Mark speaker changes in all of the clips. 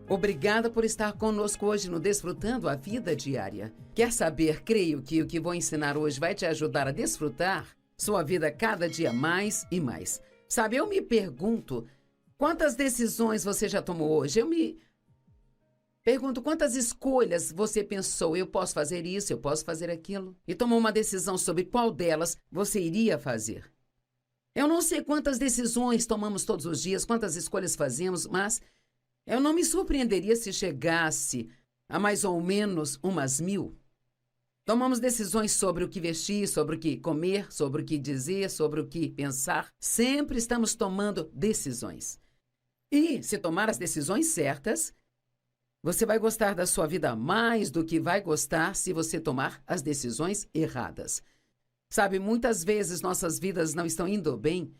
Speaker 1: Obrigada por estar conosco hoje no Desfrutando a Vida Diária. Quer saber? Creio que o que vou ensinar hoje vai te ajudar a desfrutar sua vida cada dia mais e mais. Sabe, eu me pergunto, quantas decisões você já tomou hoje? Eu me pergunto, quantas escolhas você pensou? Eu posso fazer isso, eu posso fazer aquilo? E tomou uma decisão sobre qual delas você iria fazer. Eu não sei quantas decisões tomamos todos os dias, quantas escolhas fazemos, mas eu não me surpreenderia se chegasse a mais ou menos umas 1000. Tomamos decisões sobre o que vestir, sobre o que comer, sobre o que dizer, sobre o que pensar. Sempre estamos tomando decisões. E se tomar as decisões certas, você vai gostar da sua vida mais do que vai gostar se você tomar as decisões erradas. Sabe, muitas vezes nossas vidas não estão indo bem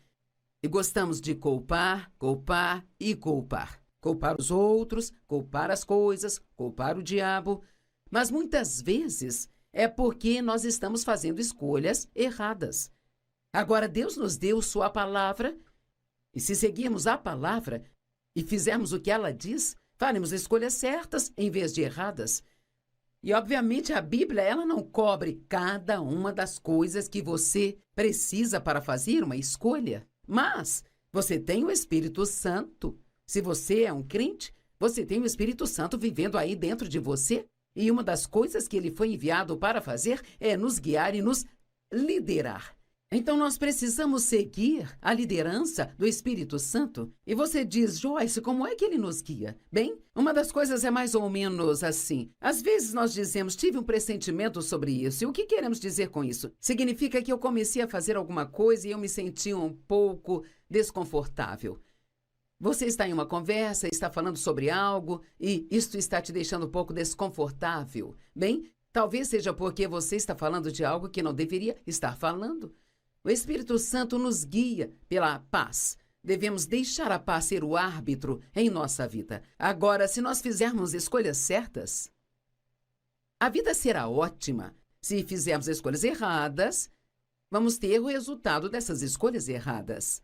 Speaker 1: e gostamos de culpar, culpar e culpar. Culpar os outros, culpar as coisas, culpar o diabo. Mas muitas vezes é porque nós estamos fazendo escolhas erradas. Agora, Deus nos deu sua palavra e se seguirmos a palavra e fizermos o que ela diz, faremos escolhas certas em vez de erradas. E, obviamente, a Bíblia ela não cobre cada uma das coisas que você precisa para fazer uma escolha. Mas você tem o Espírito Santo. Se você é um crente, você tem o Espírito Santo vivendo aí dentro de você. E uma das coisas que ele foi enviado para fazer é nos guiar e nos liderar. Então, nós precisamos seguir a liderança do Espírito Santo. E você diz, Joyce, como é que ele nos guia? Bem, uma das coisas é mais ou menos assim. Às vezes nós dizemos, tive um pressentimento sobre isso. E o que queremos dizer com isso? Significa que eu comecei a fazer alguma coisa e eu me senti um pouco desconfortável. Você está em uma conversa, está falando sobre algo e isto está te deixando um pouco desconfortável. Bem, talvez seja porque você está falando de algo que não deveria estar falando. O Espírito Santo nos guia pela paz. Devemos deixar a paz ser o árbitro em nossa vida. Agora, se nós fizermos escolhas certas, a vida será ótima. Se fizermos escolhas erradas, vamos ter o resultado dessas escolhas erradas.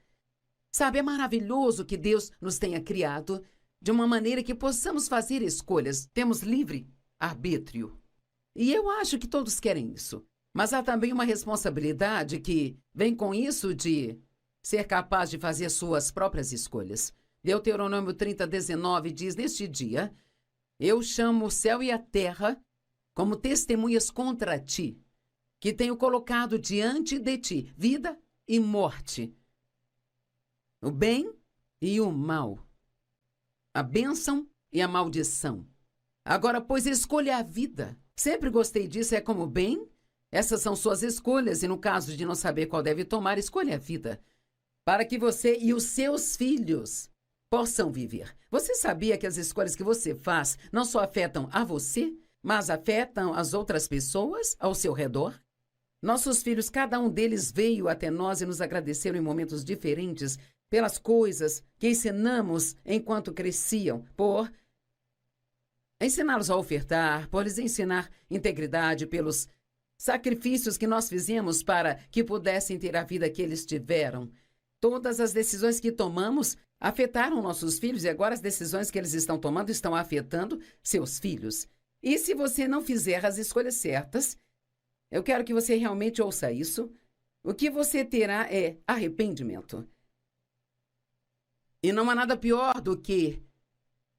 Speaker 1: Sabe, é maravilhoso que Deus nos tenha criado de uma maneira que possamos fazer escolhas. Temos livre arbítrio. E eu acho que todos querem isso. Mas há também uma responsabilidade que vem com isso de ser capaz de fazer suas próprias escolhas. Deuteronômio 30:19 diz, neste dia, eu chamo o céu e a terra como testemunhas contra ti, que tenho colocado diante de ti vida e morte, o bem e o mal, a bênção e a maldição. Agora, pois, escolha a vida. Sempre gostei disso, é como bem. Essas são suas escolhas e no caso de não saber qual deve tomar, escolha a vida. Para que você e os seus filhos possam viver. Você sabia que as escolhas que você faz não só afetam a você, mas afetam as outras pessoas ao seu redor? Nossos filhos, cada um deles veio até nós e nos agradeceram em momentos diferentes pelas coisas que ensinamos enquanto cresciam, por ensiná-los a ofertar, por lhes ensinar integridade, pelos sacrifícios que nós fizemos para que pudessem ter a vida que eles tiveram. Todas as decisões que tomamos afetaram nossos filhos e agora as decisões que eles estão tomando estão afetando seus filhos. E se você não fizer as escolhas certas, eu quero que você realmente ouça isso, o que você terá é arrependimento. E não há nada pior do que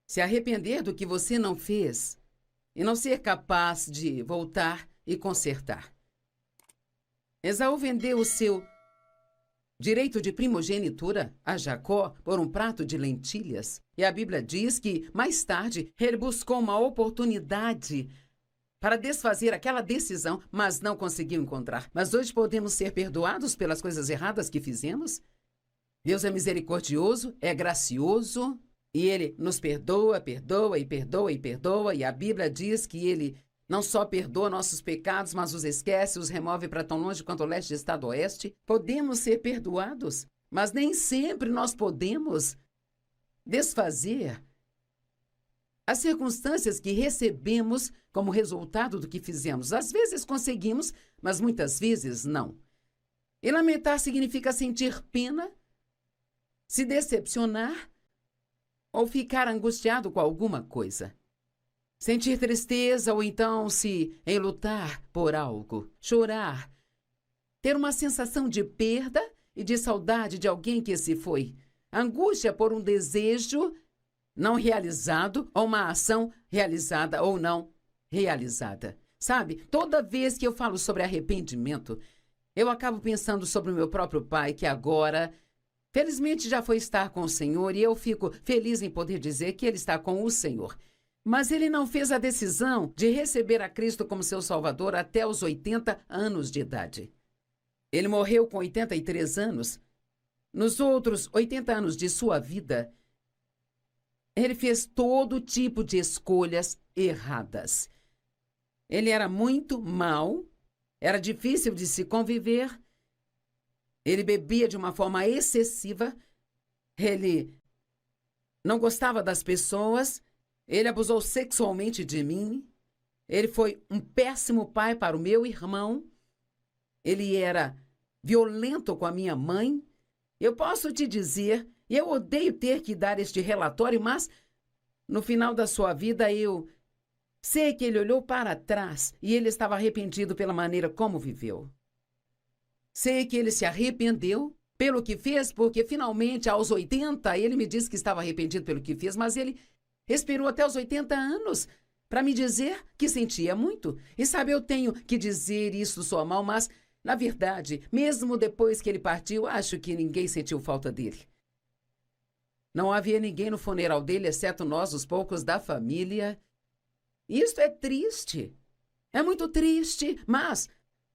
Speaker 1: se arrepender do que você não fez e não ser capaz de voltar e consertar. Esaú vendeu o seu direito de primogenitura a Jacó por um prato de lentilhas. E a Bíblia diz que, mais tarde, ele buscou uma oportunidade para desfazer aquela decisão, mas não conseguiu encontrar. Mas hoje podemos ser perdoados pelas coisas erradas que fizemos? Deus é misericordioso, é gracioso, e Ele nos perdoa, perdoa e perdoa e perdoa. E a Bíblia diz que Ele não só perdoa nossos pecados, mas os esquece, os remove para tão longe quanto o leste está do oeste. Podemos ser perdoados, mas nem sempre nós podemos desfazer as circunstâncias que recebemos como resultado do que fizemos. Às vezes conseguimos, mas muitas vezes não. E lamentar significa sentir pena, se decepcionar ou ficar angustiado com alguma coisa. Sentir tristeza ou então se enlutar por algo. Chorar. Ter uma sensação de perda e de saudade de alguém que se foi. Angústia por um desejo não realizado ou uma ação realizada ou não realizada. Sabe, toda vez que eu falo sobre arrependimento, eu acabo pensando sobre o meu próprio pai, que agora, felizmente, já foi estar com o Senhor, e eu fico feliz em poder dizer que ele está com o Senhor. Mas ele não fez a decisão de receber a Cristo como seu Salvador até os 80 anos de idade. Ele morreu com 83 anos. Nos outros 80 anos de sua vida, ele fez todo tipo de escolhas erradas. Ele era muito mau, era difícil de se conviver, ele bebia de uma forma excessiva, ele não gostava das pessoas, ele abusou sexualmente de mim, ele foi um péssimo pai para o meu irmão, ele era violento com a minha mãe. Eu posso te dizer, e eu odeio ter que dar este relatório, mas no final da sua vida eu sei que ele olhou para trás e ele estava arrependido pela maneira como viveu. Sei que ele se arrependeu pelo que fez, porque finalmente aos 80 ele me disse que estava arrependido pelo que fez, mas ele esperou até os 80 anos para me dizer que sentia muito. E sabe, eu tenho que dizer isso soa mal, mas na verdade, mesmo depois que ele partiu, acho que ninguém sentiu falta dele. Não havia ninguém no funeral dele, exceto nós, os poucos da família. Isto é triste. É muito triste, mas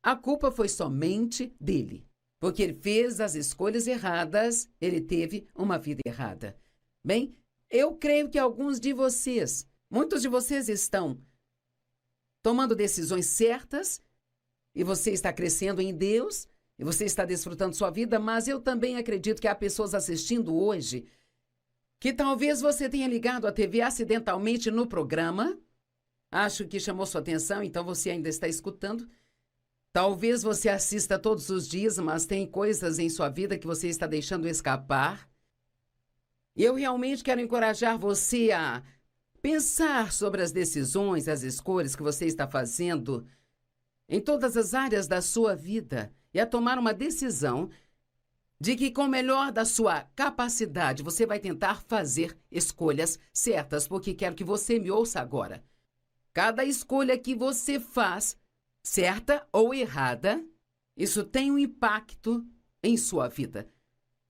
Speaker 1: a culpa foi somente dele. Porque ele fez as escolhas erradas, ele teve uma vida errada. Bem, eu creio que alguns de vocês, muitos de vocês estão tomando decisões certas, e você está crescendo em Deus, e você está desfrutando sua vida, mas eu também acredito que há pessoas assistindo hoje que talvez você tenha ligado a TV acidentalmente no programa. Acho que chamou sua atenção, então você ainda está escutando. Talvez você assista todos os dias, mas tem coisas em sua vida que você está deixando escapar. E eu realmente quero encorajar você a pensar sobre as decisões, as escolhas que você está fazendo em todas as áreas da sua vida e a tomar uma decisão de que, com o melhor da sua capacidade, você vai tentar fazer escolhas certas, porque quero que você me ouça agora. Cada escolha que você faz, certa ou errada, isso tem um impacto em sua vida.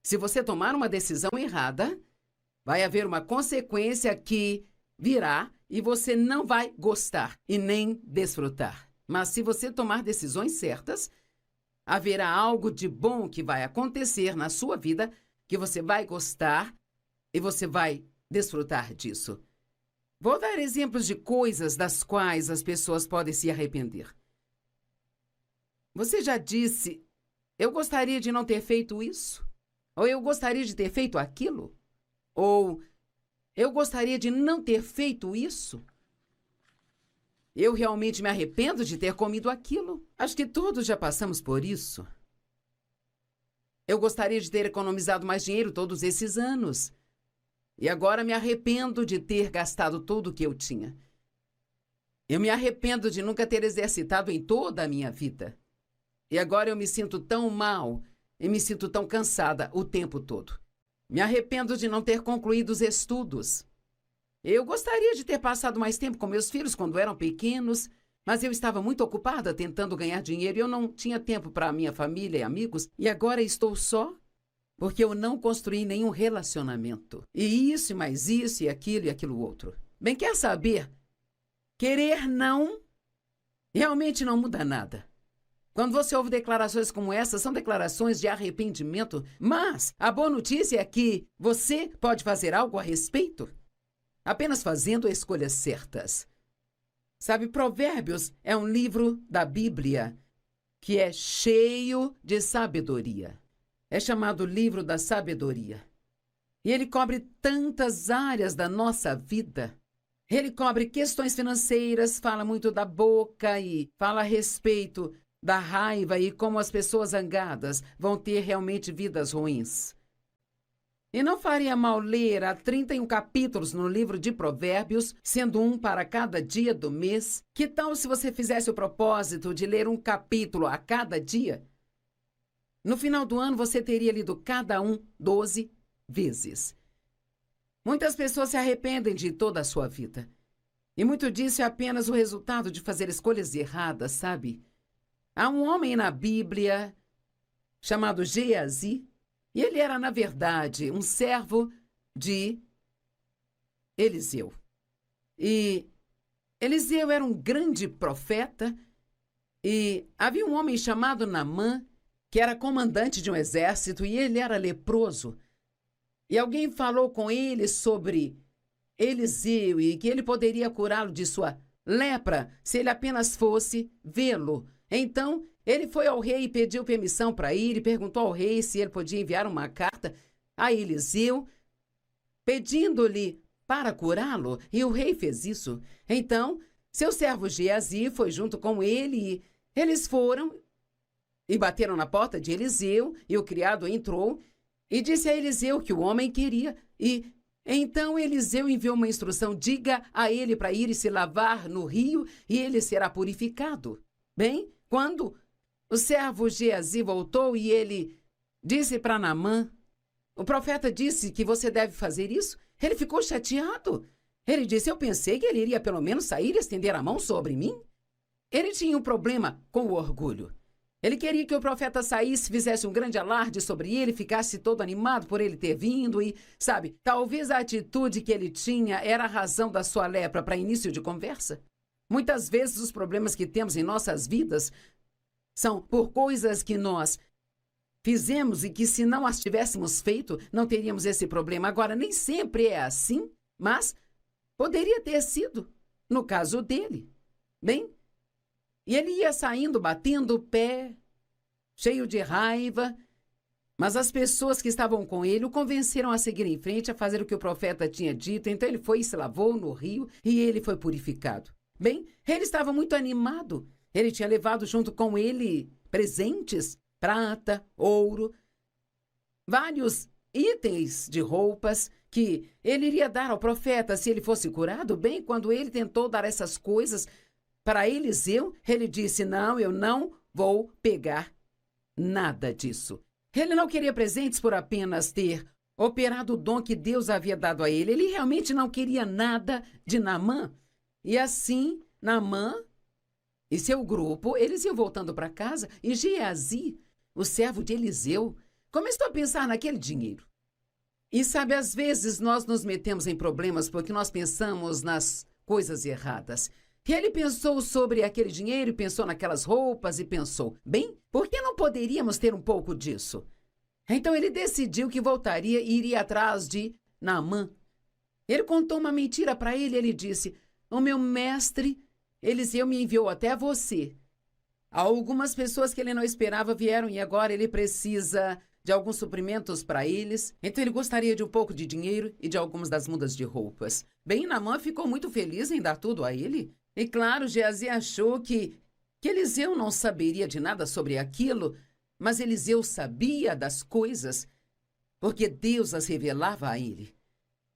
Speaker 1: Se você tomar uma decisão errada, vai haver uma consequência que virá e você não vai gostar e nem desfrutar. Mas se você tomar decisões certas, haverá algo de bom que vai acontecer na sua vida, que você vai gostar e você vai desfrutar disso. Vou dar exemplos de coisas das quais as pessoas podem se arrepender. Você já disse, eu gostaria de não ter feito isso? Ou eu gostaria de ter feito aquilo? Ou eu gostaria de não ter feito isso? Eu realmente me arrependo de ter comido aquilo. Acho que todos já passamos por isso. Eu gostaria de ter economizado mais dinheiro todos esses anos. E agora me arrependo de ter gastado tudo o que eu tinha. Eu me arrependo de nunca ter exercitado em toda a minha vida. E agora eu me sinto tão mal e me sinto tão cansada o tempo todo. Me arrependo de não ter concluído os estudos. Eu gostaria de ter passado mais tempo com meus filhos quando eram pequenos, mas eu estava muito ocupada tentando ganhar dinheiro e eu não tinha tempo para a minha família e amigos. E agora estou só porque eu não construí nenhum relacionamento. E isso, e mais isso, e aquilo outro. Bem, quer saber? Querer não realmente não muda nada. Quando você ouve declarações como essa, são declarações de arrependimento, mas a boa notícia é que você pode fazer algo a respeito, apenas fazendo escolhas certas. Sabe, Provérbios é um livro da Bíblia que é cheio de sabedoria. É chamado livro da sabedoria. E ele cobre tantas áreas da nossa vida. Ele cobre questões financeiras, fala muito da boca e fala a respeito da raiva e como as pessoas zangadas vão ter realmente vidas ruins. E não faria mal ler há 31 capítulos no livro de Provérbios, sendo um para cada dia do mês? Que tal se você fizesse o propósito de ler um capítulo a cada dia? No final do ano, você teria lido cada um 12 vezes. Muitas pessoas se arrependem de toda a sua vida. E muito disso é apenas o resultado de fazer escolhas erradas, sabe? Há um homem na Bíblia chamado Geazi, e ele era, na verdade, um servo de Eliseu. E Eliseu era um grande profeta, e havia um homem chamado Naamã, que era comandante de um exército, e ele era leproso. E alguém falou com ele sobre Eliseu e que ele poderia curá-lo de sua lepra se ele apenas fosse vê-lo. Então, ele foi ao rei e pediu permissão para ir e perguntou ao rei se ele podia enviar uma carta a Eliseu, pedindo-lhe para curá-lo, e o rei fez isso. Então, seu servo Geazi foi junto com ele e eles foram e bateram na porta de Eliseu, e o criado entrou e disse a Eliseu que o homem queria. E então Eliseu enviou uma instrução: diga a ele para ir e se lavar no rio e ele será purificado. Bem, quando o servo Geazi voltou e ele disse para Naamã: o profeta disse que você deve fazer isso, ele ficou chateado. Ele disse: eu pensei que ele iria pelo menos sair e estender a mão sobre mim. Ele tinha um problema com o orgulho. Ele queria que o profeta saísse, fizesse um grande alarde sobre ele, ficasse todo animado por ele ter vindo e, sabe, talvez a atitude que ele tinha era a razão da sua lepra para início de conversa. Muitas vezes os problemas que temos em nossas vidas são por coisas que nós fizemos e que, se não as tivéssemos feito, não teríamos esse problema. Agora, nem sempre é assim, mas poderia ter sido no caso dele. Bem, e ele ia saindo, batendo o pé, cheio de raiva, mas as pessoas que estavam com ele o convenceram a seguir em frente, a fazer o que o profeta tinha dito. Então ele foi e se lavou no rio e ele foi purificado. Bem, ele estava muito animado. Ele tinha levado junto com ele presentes, prata, ouro, vários itens de roupas que ele iria dar ao profeta se ele fosse curado. Bem, quando ele tentou dar essas coisas para Eliseu, ele disse: não, eu não vou pegar nada disso. Ele não queria presentes por apenas ter operado o dom que Deus havia dado a ele. Ele realmente não queria nada de Naamã. E assim, Naamã e seu grupo, eles iam voltando para casa, e Geazi, o servo de Eliseu, começou a pensar naquele dinheiro. E sabe, às vezes nós nos metemos em problemas porque nós pensamos nas coisas erradas. E ele pensou sobre aquele dinheiro, pensou naquelas roupas e pensou: bem, por que não poderíamos ter um pouco disso? Então ele decidiu que voltaria e iria atrás de Naamã. Ele contou uma mentira para ele. Ele disse: o meu mestre Eliseu me enviou até você. Algumas pessoas que ele não esperava vieram e agora ele precisa de alguns suprimentos para eles. Então ele gostaria de um pouco de dinheiro e de algumas das mudas de roupas. Bem, Naamã ficou muito feliz em dar tudo a ele. E claro, Geazi achou que Eliseu não saberia de nada sobre aquilo, mas Eliseu sabia das coisas, porque Deus as revelava a ele.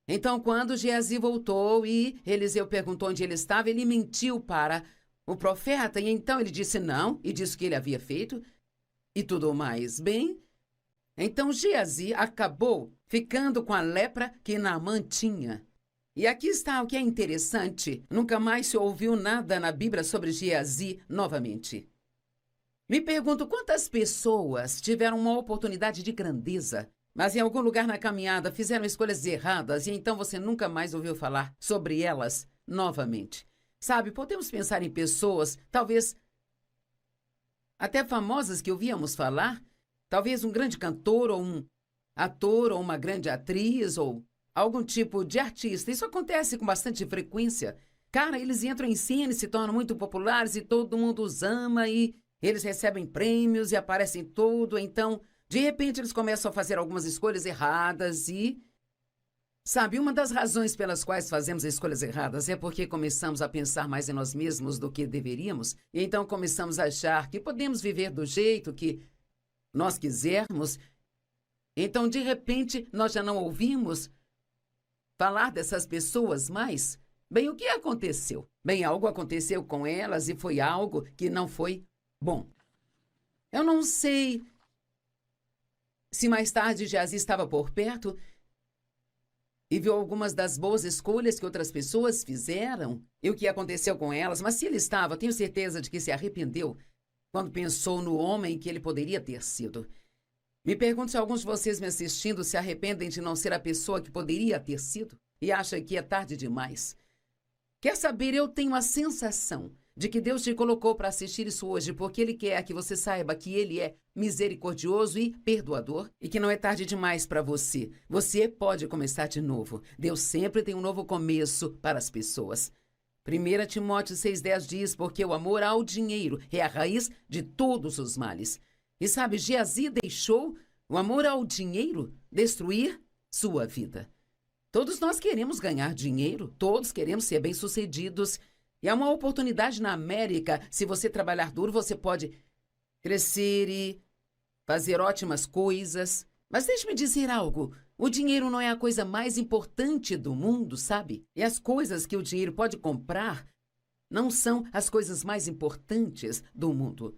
Speaker 1: Então, quando Geazi voltou e Eliseu perguntou onde ele estava, ele mentiu para o profeta, e então ele disse não, e disse o que ele havia feito, e tudo mais. Bem, então Geazi acabou ficando com a lepra que Naamã tinha. E aqui está o que é interessante. Nunca mais se ouviu nada na Bíblia sobre Geazi novamente. Me pergunto quantas pessoas tiveram uma oportunidade de grandeza, mas em algum lugar na caminhada fizeram escolhas erradas e então você nunca mais ouviu falar sobre elas novamente. Sabe, podemos pensar em pessoas, talvez até famosas que ouvíamos falar, talvez um grande cantor ou um ator ou uma grande atriz ou algum tipo de artista. Isso acontece com bastante frequência. Cara, eles entram em cena e se tornam muito populares e todo mundo os ama e eles recebem prêmios e aparecem tudo. Então, de repente, eles começam a fazer algumas escolhas erradas e... Sabe, uma das razões pelas quais fazemos escolhas erradas é porque começamos a pensar mais em nós mesmos do que deveríamos. E então começamos a achar que podemos viver do jeito que nós quisermos. Então, de repente, nós já não ouvimos falar dessas pessoas mais. Bem, o que aconteceu? Bem, algo aconteceu com elas e foi algo que não foi bom. Eu não sei se mais tarde Geazi estava por perto e viu algumas das boas escolhas que outras pessoas fizeram e o que aconteceu com elas, mas se ele estava, tenho certeza de que se arrependeu quando pensou no homem que ele poderia ter sido. Me pergunto se alguns de vocês me assistindo se arrependem de não ser a pessoa que poderia ter sido e acham que é tarde demais. Quer saber, eu tenho a sensação de que Deus te colocou para assistir isso hoje porque Ele quer que você saiba que Ele é misericordioso e perdoador e que não é tarde demais para você. Você pode começar de novo. Deus sempre tem um novo começo para as pessoas. 1 Timóteo 6,10 diz, porque o amor ao dinheiro é a raiz de todos os males. E sabe, Geazi deixou o amor ao dinheiro destruir sua vida. Todos nós queremos ganhar dinheiro, todos queremos ser bem-sucedidos. E há uma oportunidade na América. Se você trabalhar duro, você pode crescer e fazer ótimas coisas. Mas deixe-me dizer algo. O dinheiro não é a coisa mais importante do mundo, sabe? E as coisas que o dinheiro pode comprar não são as coisas mais importantes do mundo.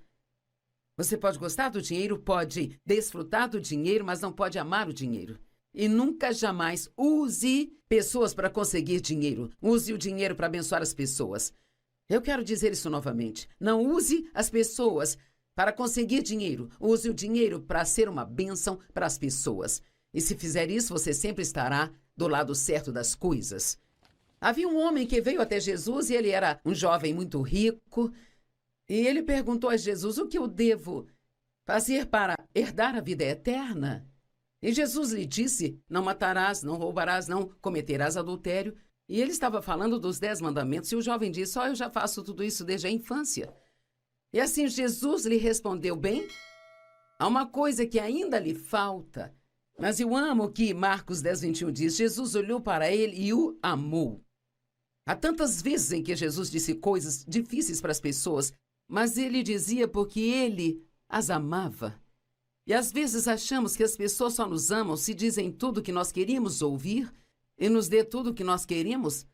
Speaker 1: Você pode gostar do dinheiro, pode desfrutar do dinheiro, mas não pode amar o dinheiro. E nunca, jamais use pessoas para conseguir dinheiro. Use o dinheiro para abençoar as pessoas. Eu quero dizer isso novamente. Não use as pessoas para conseguir dinheiro. Use o dinheiro para ser uma bênção para as pessoas. E se fizer isso, você sempre estará do lado certo das coisas. Havia um homem que veio até Jesus e ele era um jovem muito rico. E ele perguntou a Jesus, o que eu devo fazer para herdar a vida eterna? E Jesus lhe disse, não matarás, não roubarás, não cometerás adultério. E ele estava falando dos 10 mandamentos e o jovem disse, eu já faço tudo isso desde a infância. E assim Jesus lhe respondeu, bem, há uma coisa que ainda lhe falta. Mas eu amo que Marcos 10:21 diz, Jesus olhou para ele e o amou. Há tantas vezes em que Jesus disse coisas difíceis para as pessoas, mas ele dizia porque ele as amava. E às vezes achamos que as pessoas só nos amam se dizem tudo o que nós queríamos ouvir e nos dê tudo o que nós queremos.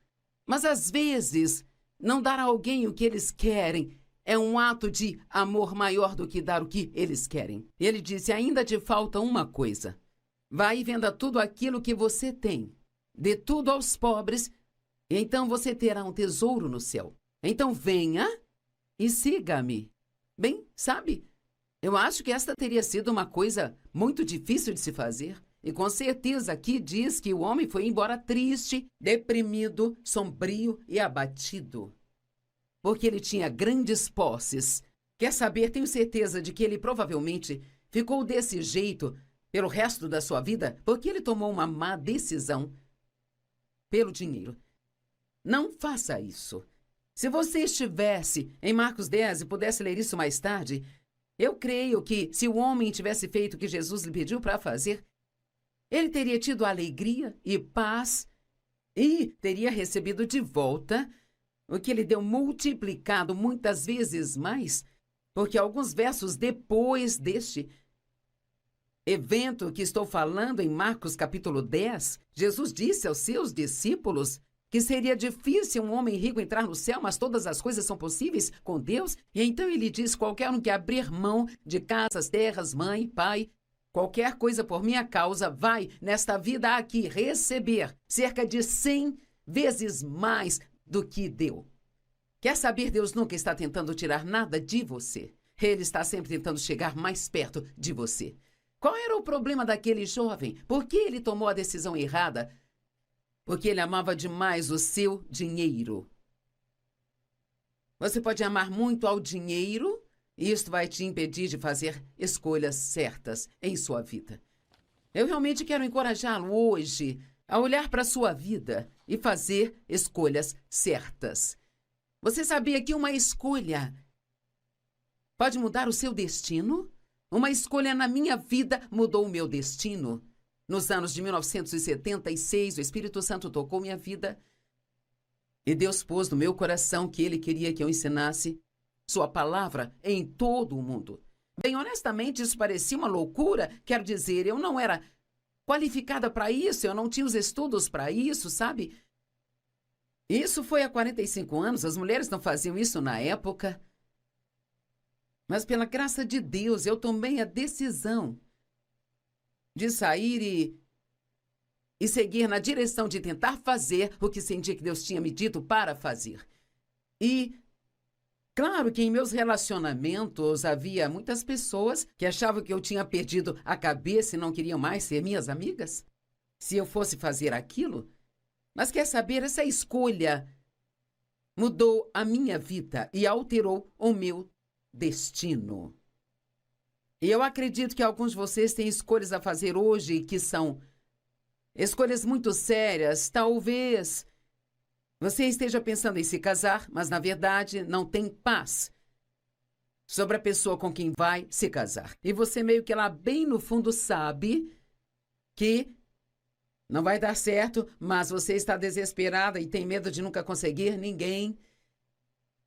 Speaker 1: Mas às vezes, não dar a alguém o que eles querem é um ato de amor maior do que dar o que eles querem. Ele disse, ainda te falta uma coisa. Vai e venda tudo aquilo que você tem. Dê tudo aos pobres, e então você terá um tesouro no céu. Então venha e siga-me. Bem, sabe, eu acho que esta teria sido uma coisa muito difícil de se fazer. E com certeza aqui diz que o homem foi embora triste, deprimido, sombrio e abatido. Porque ele tinha grandes posses. Quer saber, tenho certeza de que ele provavelmente ficou desse jeito pelo resto da sua vida porque ele tomou uma má decisão pelo dinheiro. Não faça isso. Se você estivesse em Marcos 10 e pudesse ler isso mais tarde, eu creio que se o homem tivesse feito o que Jesus lhe pediu para fazer, ele teria tido alegria e paz e teria recebido de volta o que ele deu multiplicado muitas vezes mais, porque alguns versos depois deste evento que estou falando em Marcos capítulo 10, Jesus disse aos seus discípulos que seria difícil um homem rico entrar no céu, mas todas as coisas são possíveis com Deus. E então ele diz, qualquer um que abrir mão de casas, terras, mãe, pai, qualquer coisa por minha causa, vai, nesta vida aqui, receber cerca de 100 vezes mais do que deu. Quer saber, Deus nunca está tentando tirar nada de você. Ele está sempre tentando chegar mais perto de você. Qual era o problema daquele jovem? Por que ele tomou a decisão errada? Porque ele amava demais o seu dinheiro. Você pode amar muito ao dinheiro e isto vai te impedir de fazer escolhas certas em sua vida. Eu realmente quero encorajá-lo hoje a olhar para a sua vida e fazer escolhas certas. Você sabia que uma escolha pode mudar o seu destino? Uma escolha na minha vida mudou o meu destino. Nos anos de 1976, o Espírito Santo tocou minha vida e Deus pôs no meu coração que Ele queria que eu ensinasse sua palavra em todo o mundo. Bem, honestamente, isso parecia uma loucura. Quero dizer, eu não era qualificada para isso, eu não tinha os estudos para isso, sabe? Isso foi há 45 anos, as mulheres não faziam isso na época. Mas pela graça de Deus, eu tomei a decisão de sair e seguir na direção de tentar fazer o que senti que Deus tinha me dito para fazer. E claro que em meus relacionamentos havia muitas pessoas que achavam que eu tinha perdido a cabeça e não queriam mais ser minhas amigas se eu fosse fazer aquilo. Mas quer saber, essa escolha mudou a minha vida e alterou o meu destino. E eu acredito que alguns de vocês têm escolhas a fazer hoje que são escolhas muito sérias. Talvez você esteja pensando em se casar, mas na verdade não tem paz sobre a pessoa com quem vai se casar. E você meio que lá bem no fundo sabe que não vai dar certo, mas você está desesperada e tem medo de nunca conseguir ninguém.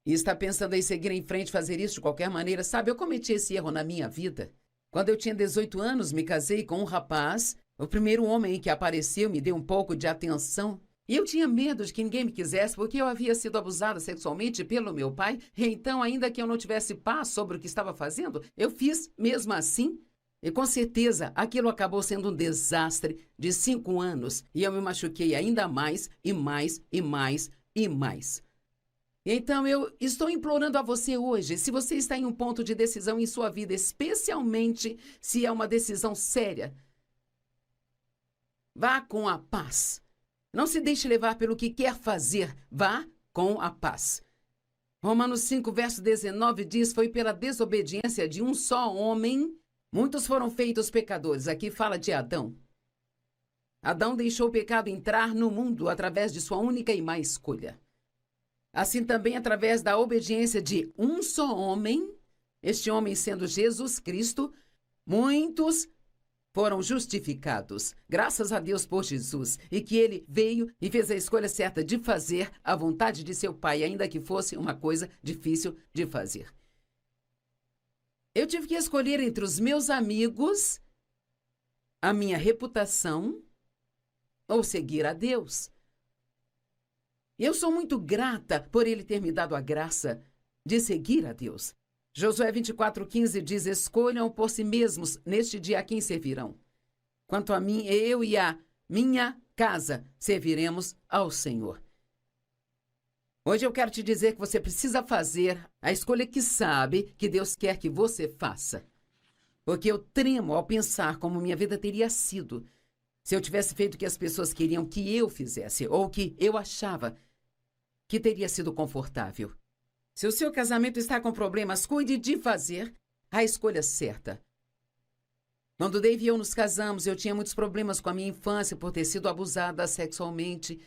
Speaker 1: E está pensando em seguir em frente, fazer isso de qualquer maneira. Sabe, eu cometi esse erro na minha vida. Quando eu tinha 18 anos, me casei com um rapaz. O primeiro homem que apareceu me deu um pouco de atenção. E eu tinha medo de que ninguém me quisesse, porque eu havia sido abusada sexualmente pelo meu pai. E então, ainda que eu não tivesse paz sobre o que estava fazendo, eu fiz mesmo assim. E com certeza, aquilo acabou sendo um desastre de 5 anos. E eu me machuquei ainda mais, e mais, e mais, e mais. Então, eu estou implorando a você hoje, se você está em um ponto de decisão em sua vida, especialmente se é uma decisão séria, vá com a paz. Não se deixe levar pelo que quer fazer, vá com a paz. Romanos 5, verso 19 diz, foi pela desobediência de um só homem, muitos foram feitos pecadores. Aqui fala de Adão. Adão deixou o pecado entrar no mundo através de sua única e má escolha. Assim também, através da obediência de um só homem, este homem sendo Jesus Cristo, muitos foram justificados. Graças a Deus por Jesus, e que ele veio e fez a escolha certa de fazer a vontade de seu Pai, ainda que fosse uma coisa difícil de fazer. Eu tive que escolher entre os meus amigos, a minha reputação, ou seguir a Deus. Eu sou muito grata por ele ter me dado a graça de seguir a Deus. Josué 24:15 diz, escolham por si mesmos neste dia a quem servirão. Quanto a mim, eu e a minha casa serviremos ao Senhor. Hoje eu quero te dizer que você precisa fazer a escolha que sabe que Deus quer que você faça. Porque eu tremo ao pensar como minha vida teria sido se eu tivesse feito o que as pessoas queriam que eu fizesse, ou que eu achava que teria sido confortável. Se o seu casamento está com problemas, cuide de fazer a escolha certa. Quando Dave e eu nos casamos, eu tinha muitos problemas com a minha infância por ter sido abusada sexualmente.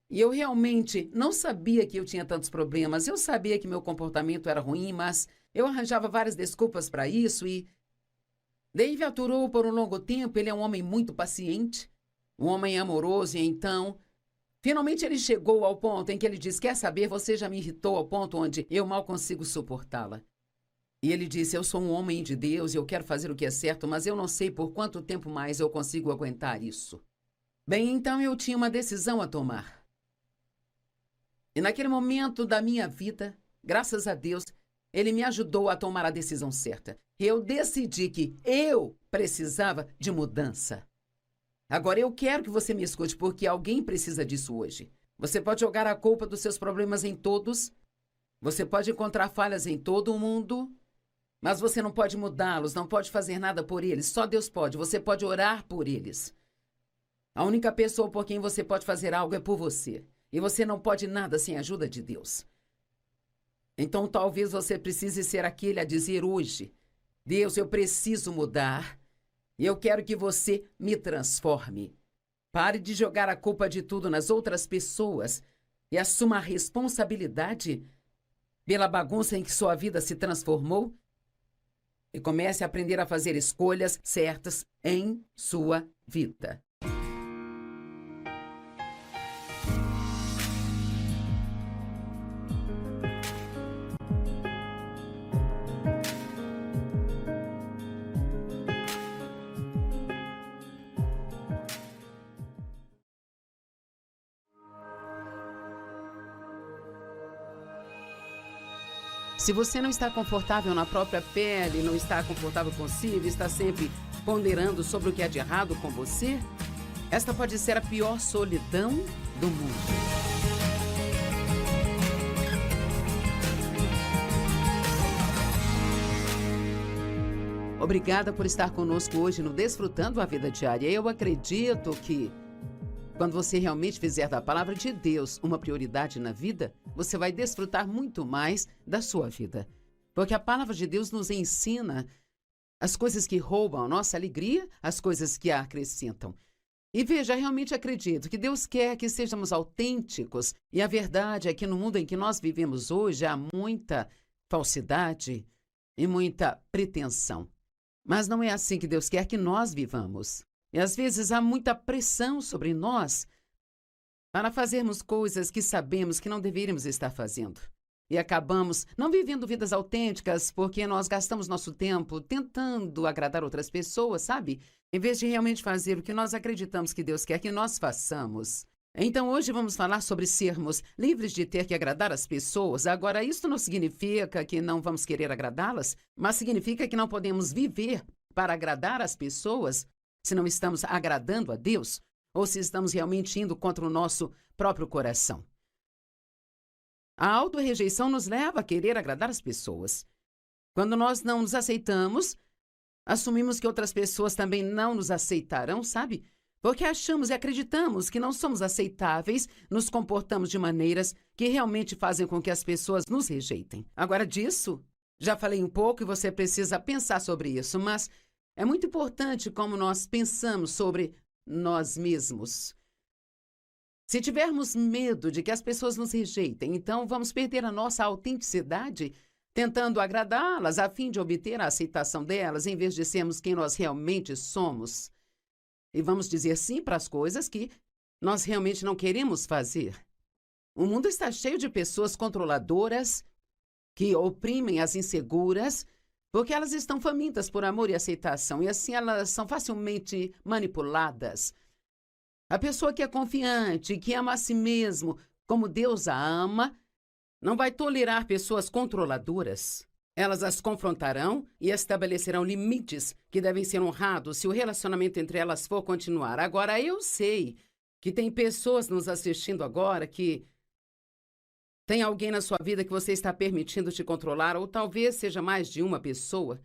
Speaker 1: E eu realmente não sabia que eu tinha tantos problemas. Eu sabia que meu comportamento era ruim, mas eu arranjava várias desculpas para isso e Dave aturou por um longo tempo. Ele é um homem muito paciente, um homem amoroso, e então finalmente ele chegou ao ponto em que ele disse, quer saber, você já me irritou ao ponto onde eu mal consigo suportá-la. E ele disse, eu sou um homem de Deus e eu quero fazer o que é certo, mas eu não sei por quanto tempo mais eu consigo aguentar isso. Bem, então eu tinha uma decisão a tomar. E naquele momento da minha vida, graças a Deus, ele me ajudou a tomar a decisão certa. Eu decidi que eu precisava de mudança. Agora, eu quero que você me escute, porque alguém precisa disso hoje. Você pode jogar a culpa dos seus problemas em todos. Você pode encontrar falhas em todo o mundo. Mas você não pode mudá-los, não pode fazer nada por eles. Só Deus pode. Você pode orar por eles. A única pessoa por quem você pode fazer algo é por você. E você não pode nada sem a ajuda de Deus. Então, talvez você precise ser aquele a dizer hoje, Deus, eu preciso mudar. E eu quero que você me transforme. Pare de jogar a culpa de tudo nas outras pessoas e assuma a responsabilidade pela bagunça em que sua vida se transformou e comece a aprender a fazer escolhas certas em sua vida. Se você não está confortável na própria pele, não está confortável consigo, está sempre ponderando sobre o que é de errado com você, esta pode ser a pior solidão do mundo. Obrigada por estar conosco hoje no Desfrutando a Vida Diária. Eu acredito que quando você realmente fizer da palavra de Deus uma prioridade na vida, você vai desfrutar muito mais da sua vida. Porque a palavra de Deus nos ensina as coisas que roubam a nossa alegria, as coisas que a acrescentam. E veja, realmente acredito que Deus quer que sejamos autênticos. E a verdade é que no mundo em que nós vivemos hoje há muita falsidade e muita pretensão. Mas não é assim que Deus quer que nós vivamos. E às vezes há muita pressão sobre nós para fazermos coisas que sabemos que não deveríamos estar fazendo. E acabamos não vivendo vidas autênticas porque nós gastamos nosso tempo tentando agradar outras pessoas, sabe? Em vez de realmente fazer o que nós acreditamos que Deus quer que nós façamos. Então hoje vamos falar sobre sermos livres de ter que agradar as pessoas. Agora, isso não significa que não vamos querer agradá-las, mas significa que não podemos viver para agradar as pessoas se não estamos agradando a Deus ou se estamos realmente indo contra o nosso próprio coração. A autorrejeição nos leva a querer agradar as pessoas. Quando nós não nos aceitamos, assumimos que outras pessoas também não nos aceitarão, sabe? Porque achamos e acreditamos que não somos aceitáveis, nos comportamos de maneiras que realmente fazem com que as pessoas nos rejeitem. Agora, disso, já falei um pouco e você precisa pensar sobre isso, mas é muito importante como nós pensamos sobre nós mesmos. Se tivermos medo de que as pessoas nos rejeitem, então vamos perder a nossa autenticidade, tentando agradá-las a fim de obter a aceitação delas, em vez de sermos quem nós realmente somos. E vamos dizer sim para as coisas que nós realmente não queremos fazer. O mundo está cheio de pessoas controladoras que oprimem as inseguras porque elas estão famintas por amor e aceitação e assim elas são facilmente manipuladas. A pessoa que é confiante, que ama a si mesmo como Deus a ama, não vai tolerar pessoas controladoras. Elas as confrontarão e estabelecerão limites que devem ser honrados se o relacionamento entre elas for continuar. Agora, eu sei que tem pessoas nos assistindo agora que tem alguém na sua vida que você está permitindo te controlar, ou talvez seja mais de uma pessoa.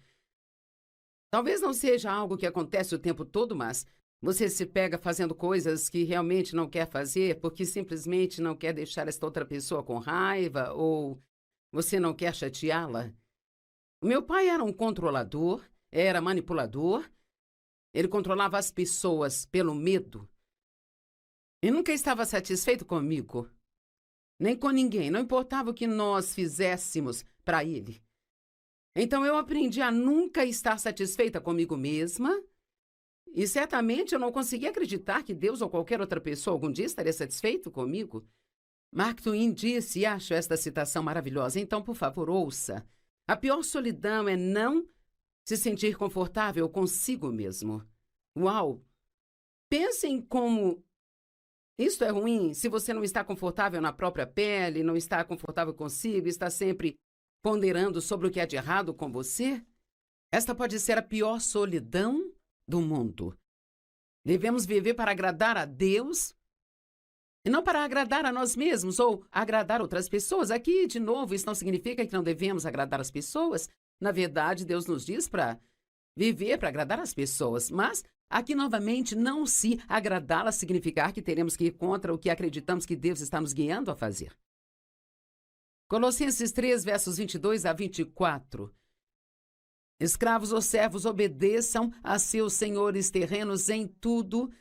Speaker 1: Talvez não seja algo que acontece o tempo todo, mas você se pega fazendo coisas que realmente não quer fazer porque simplesmente não quer deixar esta outra pessoa com raiva ou você não quer chateá-la. O meu pai era um controlador, era manipulador. Ele controlava as pessoas pelo medo. E nunca estava satisfeito comigo, nem com ninguém. Não importava o que nós fizéssemos para ele. Então eu aprendi a nunca estar satisfeita comigo mesma. E certamente eu não conseguia acreditar que Deus ou qualquer outra pessoa algum dia estaria satisfeito comigo. Mark Twain disse, e acho esta citação maravilhosa, então por favor ouça. A pior solidão é não se sentir confortável consigo mesmo. Uau! Pensem como isto é ruim se você não está confortável na própria pele, não está confortável consigo, está sempre ponderando sobre o que é de errado com você. Esta pode ser a pior solidão do mundo. Devemos viver para agradar a Deus e não para agradar a nós mesmos ou agradar outras pessoas. Aqui, de novo, isso não significa que não devemos agradar as pessoas. Na verdade, Deus nos diz para viver para agradar as pessoas. Mas, aqui, novamente, não se agradá-las significar que teremos que ir contra o que acreditamos que Deus está nos guiando a fazer. Colossenses 3, versos 22 a 24. Escravos ou servos, obedeçam a seus senhores terrenos em tudo,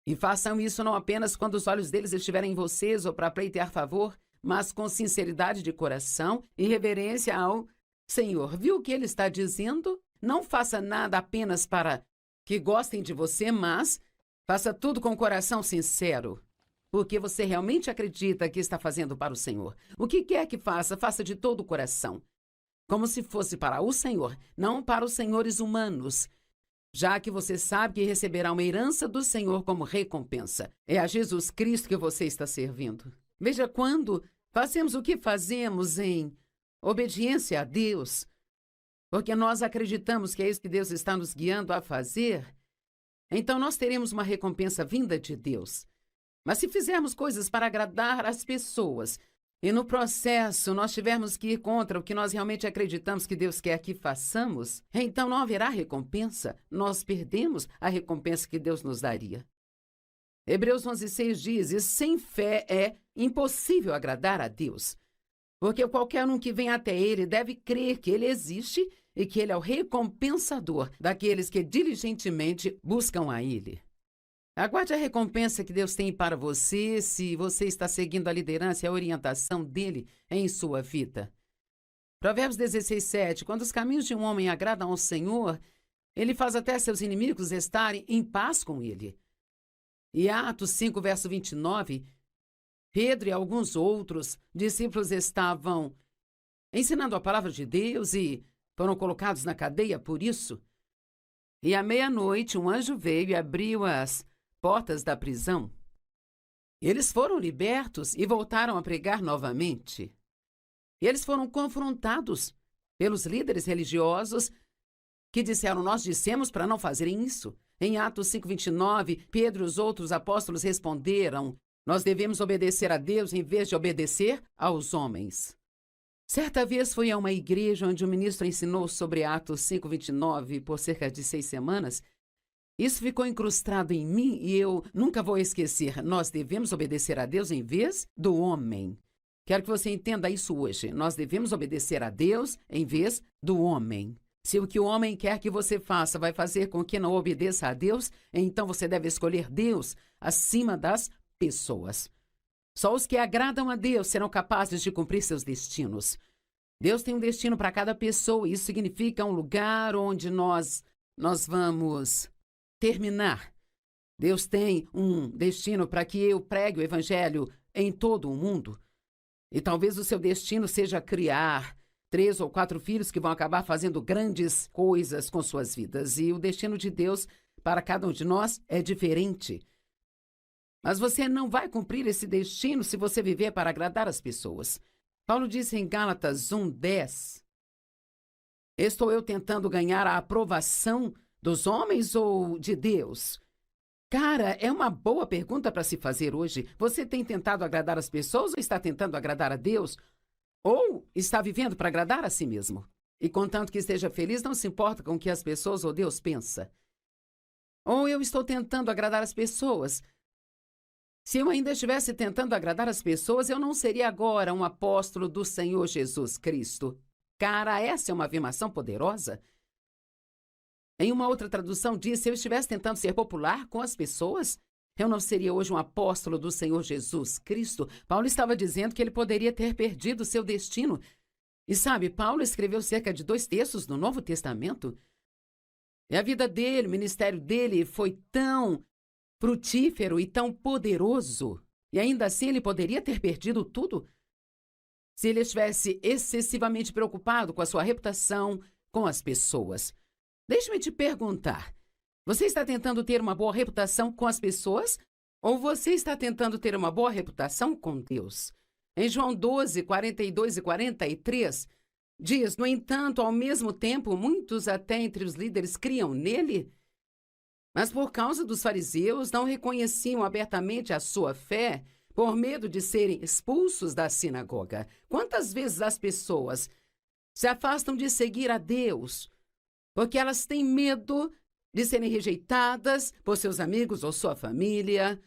Speaker 1: e façam isso não apenas quando os olhos deles estiverem em vocês ou para pleitear favor, mas com sinceridade de coração e reverência ao Senhor. Viu o que ele está dizendo? Não faça nada apenas para que gostem de você, mas faça tudo com o coração sincero, porque você realmente acredita que está fazendo para o Senhor. O que quer que faça, faça de todo o coração, como se fosse para o Senhor, não para os senhores humanos, já que você sabe que receberá uma herança do Senhor como recompensa. É a Jesus Cristo que você está servindo. Veja, quando fazemos o que fazemos em obediência a Deus, porque nós acreditamos que é isso que Deus está nos guiando a fazer, então nós teremos uma recompensa vinda de Deus. Mas se fizermos coisas para agradar as pessoas e no processo nós tivermos que ir contra o que nós realmente acreditamos que Deus quer que façamos, então não haverá recompensa. Nós perdemos a recompensa que Deus nos daria. Hebreus 11:6 diz: e sem fé é impossível agradar a Deus, porque qualquer um que vem até Ele deve crer que Ele existe e que Ele é o recompensador daqueles que diligentemente buscam a Ele. Aguarde a recompensa que Deus tem para você se você está seguindo a liderança e a orientação dele em sua vida. Provérbios 16:7. Quando os caminhos de um homem agradam ao Senhor, ele faz até seus inimigos estarem em paz com ele. E Atos 5, verso 29, Pedro e alguns outros discípulos estavam ensinando a palavra de Deus e foram colocados na cadeia por isso. E à meia-noite um anjo veio e abriu as portas da prisão. Eles foram libertos e voltaram a pregar novamente. Eles foram confrontados pelos líderes religiosos que disseram: nós dissemos para não fazerem isso. Em Atos 5:29, Pedro e os outros apóstolos responderam: nós devemos obedecer a Deus em vez de obedecer aos homens. Certa vez fui a uma igreja onde o ministro ensinou sobre Atos 5:29 por cerca de 6 semanas. Isso ficou incrustado em mim e eu nunca vou esquecer. Nós devemos obedecer a Deus em vez do homem. Quero que você entenda isso hoje. Nós devemos obedecer a Deus em vez do homem. Se o que o homem quer que você faça vai fazer com que não obedeça a Deus, então você deve escolher Deus acima das pessoas. Só os que agradam a Deus serão capazes de cumprir seus destinos. Deus tem um destino para cada pessoa e isso significa um lugar onde nós vamos terminar. Deus tem um destino para que eu pregue o evangelho em todo o mundo. E talvez o seu destino seja criar 3 ou 4 filhos que vão acabar fazendo grandes coisas com suas vidas. E o destino de Deus para cada um de nós é diferente. Mas você não vai cumprir esse destino se você viver para agradar as pessoas. Paulo disse em Gálatas 1:10: estou eu tentando ganhar a aprovação dos homens ou de Deus? Cara, é uma boa pergunta para se fazer hoje. Você tem tentado agradar as pessoas ou está tentando agradar a Deus? Ou está vivendo para agradar a si mesmo? E contanto que esteja feliz, não se importa com o que as pessoas ou Deus pensa. Ou eu estou tentando agradar as pessoas? Se eu ainda estivesse tentando agradar as pessoas, eu não seria agora um apóstolo do Senhor Jesus Cristo. Cara, essa é uma afirmação poderosa. Em uma outra tradução diz: se eu estivesse tentando ser popular com as pessoas, eu não seria hoje um apóstolo do Senhor Jesus Cristo. Paulo estava dizendo que ele poderia ter perdido seu destino. E sabe, Paulo escreveu cerca de 2 terços do Novo Testamento. E a vida dele, o ministério dele foi tão frutífero e tão poderoso. E ainda assim ele poderia ter perdido tudo se ele estivesse excessivamente preocupado com a sua reputação com as pessoas. Deixe-me te perguntar, você está tentando ter uma boa reputação com as pessoas ou você está tentando ter uma boa reputação com Deus? Em João 12, 42 e 43, diz: no entanto, ao mesmo tempo, muitos até entre os líderes criam nele, mas por causa dos fariseus não reconheciam abertamente a sua fé por medo de serem expulsos da sinagoga. Quantas vezes as pessoas se afastam de seguir a Deus porque elas têm medo de serem rejeitadas por seus amigos ou sua família,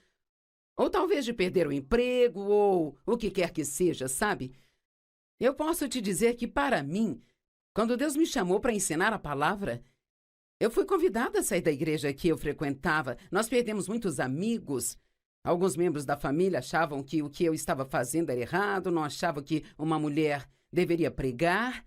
Speaker 1: ou talvez de perder o emprego, ou o que quer que seja, sabe? Eu posso te dizer que, para mim, quando Deus me chamou para ensinar a palavra, eu fui convidada a sair da igreja que eu frequentava. Nós perdemos muitos amigos. Alguns membros da família achavam que o que eu estava fazendo era errado, não achavam que uma mulher deveria pregar.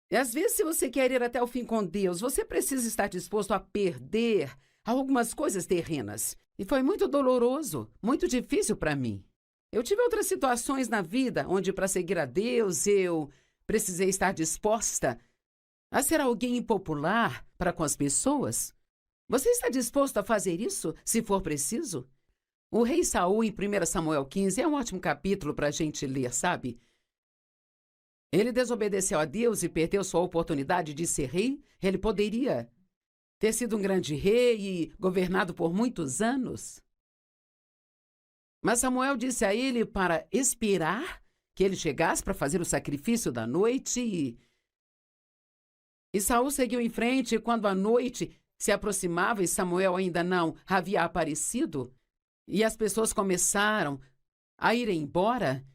Speaker 1: E às vezes, se você quer ir até o fim com Deus, você precisa estar disposto a perder algumas coisas terrenas. E foi muito doloroso, muito difícil para mim. Eu tive outras situações na vida onde, para seguir a Deus, eu precisei estar disposta a ser alguém impopular para com as pessoas. Você está disposto a fazer isso, se for preciso? O rei Saul, em 1 Samuel 15, é um ótimo capítulo para a gente ler, sabe? Ele desobedeceu a Deus e perdeu sua oportunidade de ser rei? Ele poderia ter sido um grande rei e governado por muitos anos. Mas Samuel disse a ele para esperar que ele chegasse para fazer o sacrifício da noite. E Saul seguiu em frente, e quando a noite se aproximava e Samuel ainda não havia aparecido, e as pessoas começaram a ir embora,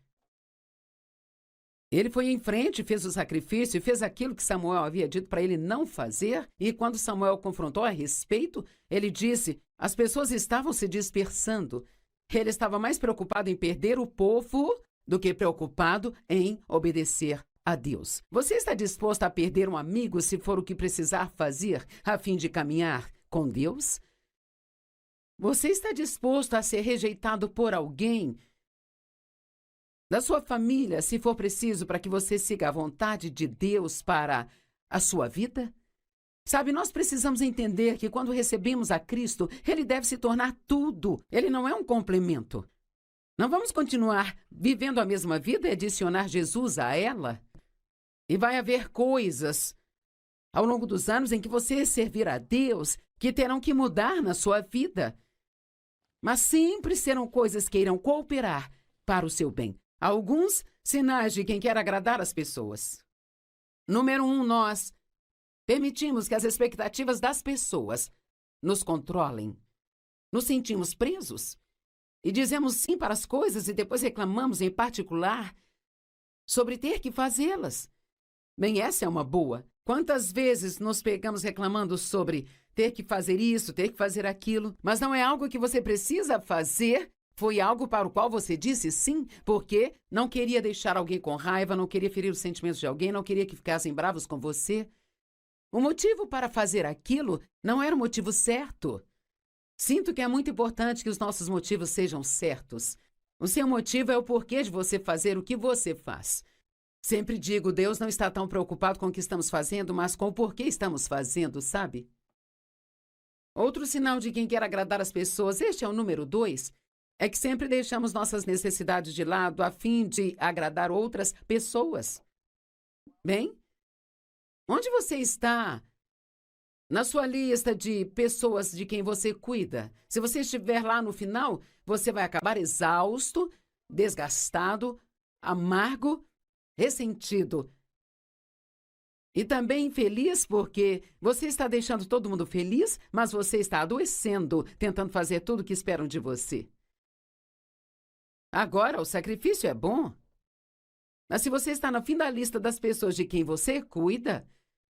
Speaker 1: ele foi em frente, fez o sacrifício e fez aquilo que Samuel havia dito para ele não fazer. E quando Samuel confrontou a respeito, ele disse: as pessoas estavam se dispersando. Ele estava mais preocupado em perder o povo do que preocupado em obedecer a Deus. Você está disposto a perder um amigo se for o que precisar fazer a fim de caminhar com Deus? Você está disposto a ser rejeitado por alguém da sua família, se for preciso, para que você siga a vontade de Deus para a sua vida? Sabe, nós precisamos entender que quando recebemos a Cristo, Ele deve se tornar tudo. Ele não é um complemento. Não vamos continuar vivendo a mesma vida e adicionar Jesus a ela? E vai haver coisas ao longo dos anos em que você servir a Deus que terão que mudar na sua vida. Mas sempre serão coisas que irão cooperar para o seu bem. Alguns sinais de quem quer agradar as pessoas. Número 1, nós permitimos que as expectativas das pessoas nos controlem. Nos sentimos presos e dizemos sim para as coisas e depois reclamamos em particular sobre ter que fazê-las. Bem, essa é uma boa. Quantas vezes nos pegamos reclamando sobre ter que fazer isso, ter que fazer aquilo, mas não é algo que você precisa fazer. Foi algo para o qual você disse sim, porque não queria deixar alguém com raiva, não queria ferir os sentimentos de alguém, não queria que ficassem bravos com você. O motivo para fazer aquilo não era o motivo certo. Sinto que é muito importante que os nossos motivos sejam certos. O seu motivo é o porquê de você fazer o que você faz. Sempre digo, Deus não está tão preocupado com o que estamos fazendo, mas com o porquê estamos fazendo, sabe? Outro sinal de quem quer agradar as pessoas, este é o número 2, é que sempre deixamos nossas necessidades de lado a fim de agradar outras pessoas. Bem, onde você está na sua lista de pessoas de quem você cuida? Se você estiver lá no final, você vai acabar exausto, desgastado, amargo, ressentido. E também infeliz porque você está deixando todo mundo feliz, mas você está adoecendo, tentando fazer tudo o que esperam de você. Agora, o sacrifício é bom. Mas se você está no fim da lista das pessoas de quem você cuida,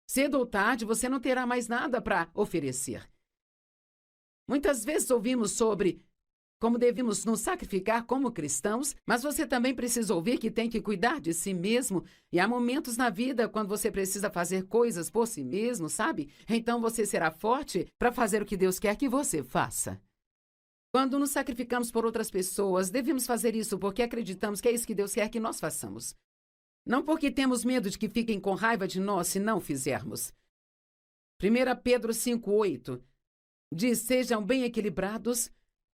Speaker 1: cedo ou tarde você não terá mais nada para oferecer. Muitas vezes ouvimos sobre como devemos nos sacrificar como cristãos, mas você também precisa ouvir que tem que cuidar de si mesmo. E há momentos na vida quando você precisa fazer coisas por si mesmo, sabe? Então você será forte para fazer o que Deus quer que você faça. Quando nos sacrificamos por outras pessoas, devemos fazer isso porque acreditamos que é isso que Deus quer que nós façamos. Não porque temos medo de que fiquem com raiva de nós se não fizermos. 1 Pedro 5,8 diz: sejam bem equilibrados,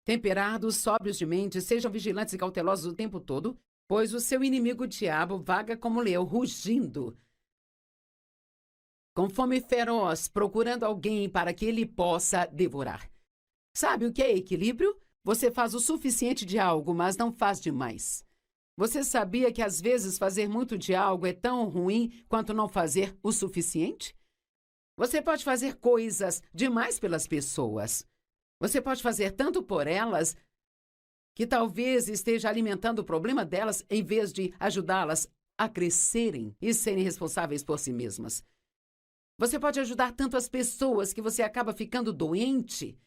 Speaker 1: temperados, sóbrios de mente, sejam vigilantes e cautelosos o tempo todo, pois o seu inimigo, o diabo, vaga como leão, rugindo, com fome feroz, procurando alguém para que ele possa devorar. Sabe o que é equilíbrio? Você faz o suficiente de algo, mas não faz demais. Você sabia que às vezes fazer muito de algo é tão ruim quanto não fazer o suficiente? Você pode fazer coisas demais pelas pessoas. Você pode fazer tanto por elas que talvez esteja alimentando o problema delas em vez de ajudá-las a crescerem e serem responsáveis por si mesmas. Você pode ajudar tanto as pessoas que você acaba ficando doente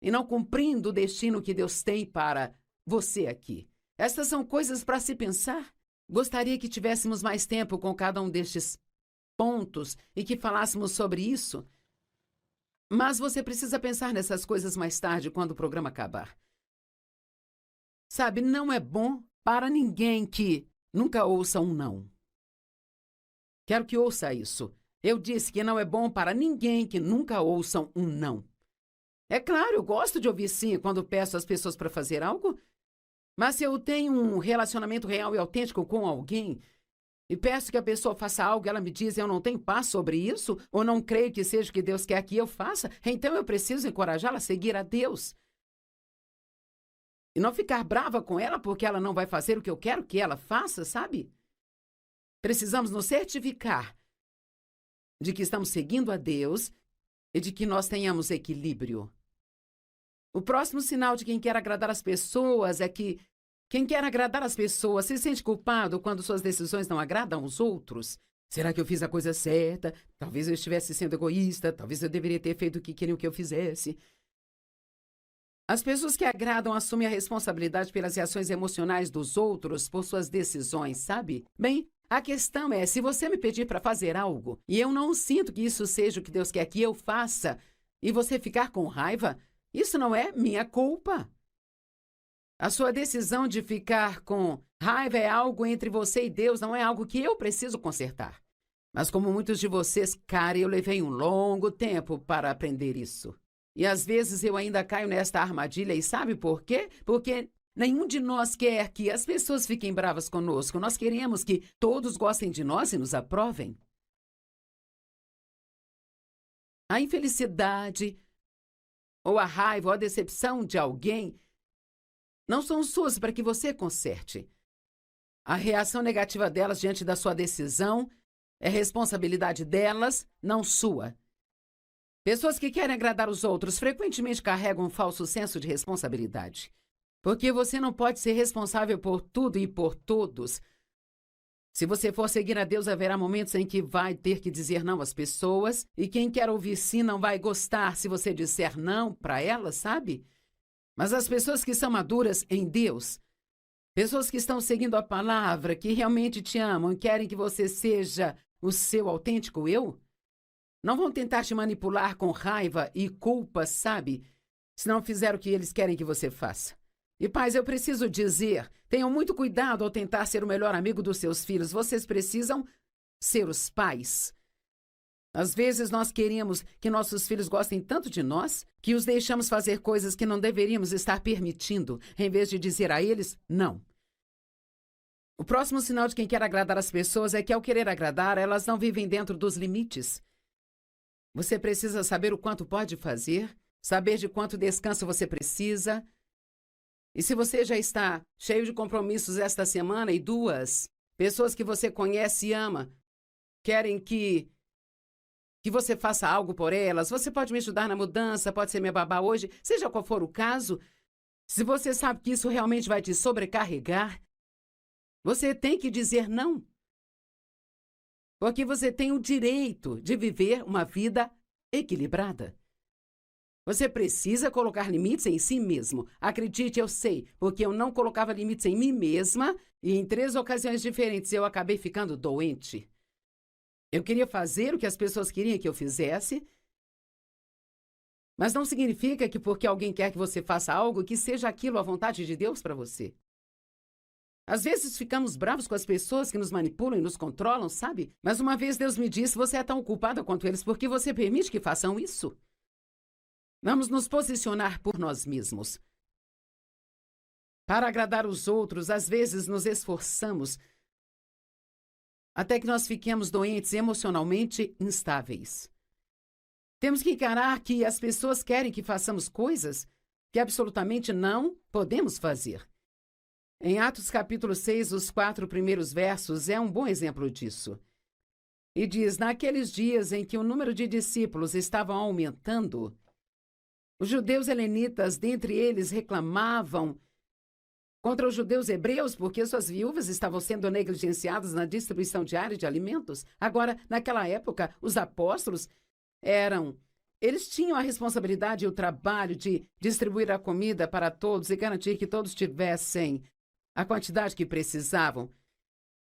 Speaker 1: e não cumprindo o destino que Deus tem para você aqui. Estas são coisas para se pensar. Gostaria que tivéssemos mais tempo com cada um destes pontos e que falássemos sobre isso. Mas você precisa pensar nessas coisas mais tarde, quando o programa acabar. Sabe, não é bom para ninguém que nunca ouça um não. Quero que ouça isso. Eu disse que não é bom para ninguém que nunca ouçam um não. É claro, eu gosto de ouvir sim quando peço às pessoas para fazer algo, mas se eu tenho um relacionamento real e autêntico com alguém, e peço que a pessoa faça algo, ela me diz, eu não tenho paz sobre isso, ou não creio que seja o que Deus quer que eu faça, então eu preciso encorajá-la a seguir a Deus. E não ficar brava com ela porque ela não vai fazer o que eu quero que ela faça, sabe? Precisamos nos certificar de que estamos seguindo a Deus e de que nós tenhamos equilíbrio. O próximo sinal de quem quer agradar as pessoas é que quem quer agradar as pessoas se sente culpado quando suas decisões não agradam aos outros. Será que eu fiz a coisa certa? Talvez eu estivesse sendo egoísta, talvez eu deveria ter feito o que queriam que eu fizesse. As pessoas que agradam assumem a responsabilidade pelas reações emocionais dos outros por suas decisões, sabe? Bem, a questão é, se você me pedir para fazer algo e eu não sinto que isso seja o que Deus quer que eu faça, e você ficar com raiva, isso não é minha culpa. A sua decisão de ficar com raiva é algo entre você e Deus, não é algo que eu preciso consertar. Mas como muitos de vocês, cara, eu levei um longo tempo para aprender isso. E às vezes eu ainda caio nesta armadilha, e sabe por quê? Porque nenhum de nós quer que as pessoas fiquem bravas conosco. Nós queremos que todos gostem de nós e nos aprovem. A infelicidade, ou a raiva, ou a decepção de alguém não são suas para que você conserte. A reação negativa delas diante da sua decisão é responsabilidade delas, não sua. Pessoas que querem agradar os outros frequentemente carregam um falso senso de responsabilidade. Porque você não pode ser responsável por tudo e por todos. Se você for seguir a Deus, haverá momentos em que vai ter que dizer não às pessoas, e quem quer ouvir sim não vai gostar se você disser não para elas, sabe? Mas as pessoas que são maduras em Deus, pessoas que estão seguindo a palavra, que realmente te amam e querem que você seja o seu autêntico eu, não vão tentar te manipular com raiva e culpa, sabe? Se não fizer o que eles querem que você faça. E pais, eu preciso dizer, tenham muito cuidado ao tentar ser o melhor amigo dos seus filhos. Vocês precisam ser os pais. Às vezes nós queremos que nossos filhos gostem tanto de nós que os deixamos fazer coisas que não deveríamos estar permitindo, em vez de dizer a eles não. O próximo sinal de quem quer agradar as pessoas é que, ao querer agradar, elas não vivem dentro dos limites. Você precisa saber o quanto pode fazer, saber de quanto descanso você precisa. E se você já está cheio de compromissos esta semana e duas pessoas que você conhece e ama querem que você faça algo por elas, você pode me ajudar na mudança, pode ser minha babá hoje, seja qual for o caso. Se você sabe que isso realmente vai te sobrecarregar, você tem que dizer não. Porque você tem o direito de viver uma vida equilibrada. Você precisa colocar limites em si mesmo. Acredite, eu sei, porque eu não colocava limites em mim mesma e em 3 ocasiões diferentes eu acabei ficando doente. Eu queria fazer o que as pessoas queriam que eu fizesse, mas não significa que porque alguém quer que você faça algo, que seja aquilo a vontade de Deus para você. Às vezes ficamos bravos com as pessoas que nos manipulam e nos controlam, sabe? Mas uma vez Deus me disse, você é tão culpada quanto eles porque você permite que façam isso. Vamos nos posicionar por nós mesmos. Para agradar os outros, às vezes nos esforçamos até que nós fiquemos doentes e emocionalmente instáveis. Temos que encarar que as pessoas querem que façamos coisas que absolutamente não podemos fazer. Em Atos capítulo 6, os 4 primeiros versos, é um bom exemplo disso. E diz, naqueles dias em que o número de discípulos estava aumentando, os judeus helenitas, dentre eles, reclamavam contra os judeus hebreus porque suas viúvas estavam sendo negligenciadas na distribuição diária de alimentos. Agora, naquela época, os apóstolos eles tinham a responsabilidade e o trabalho de distribuir a comida para todos e garantir que todos tivessem a quantidade que precisavam.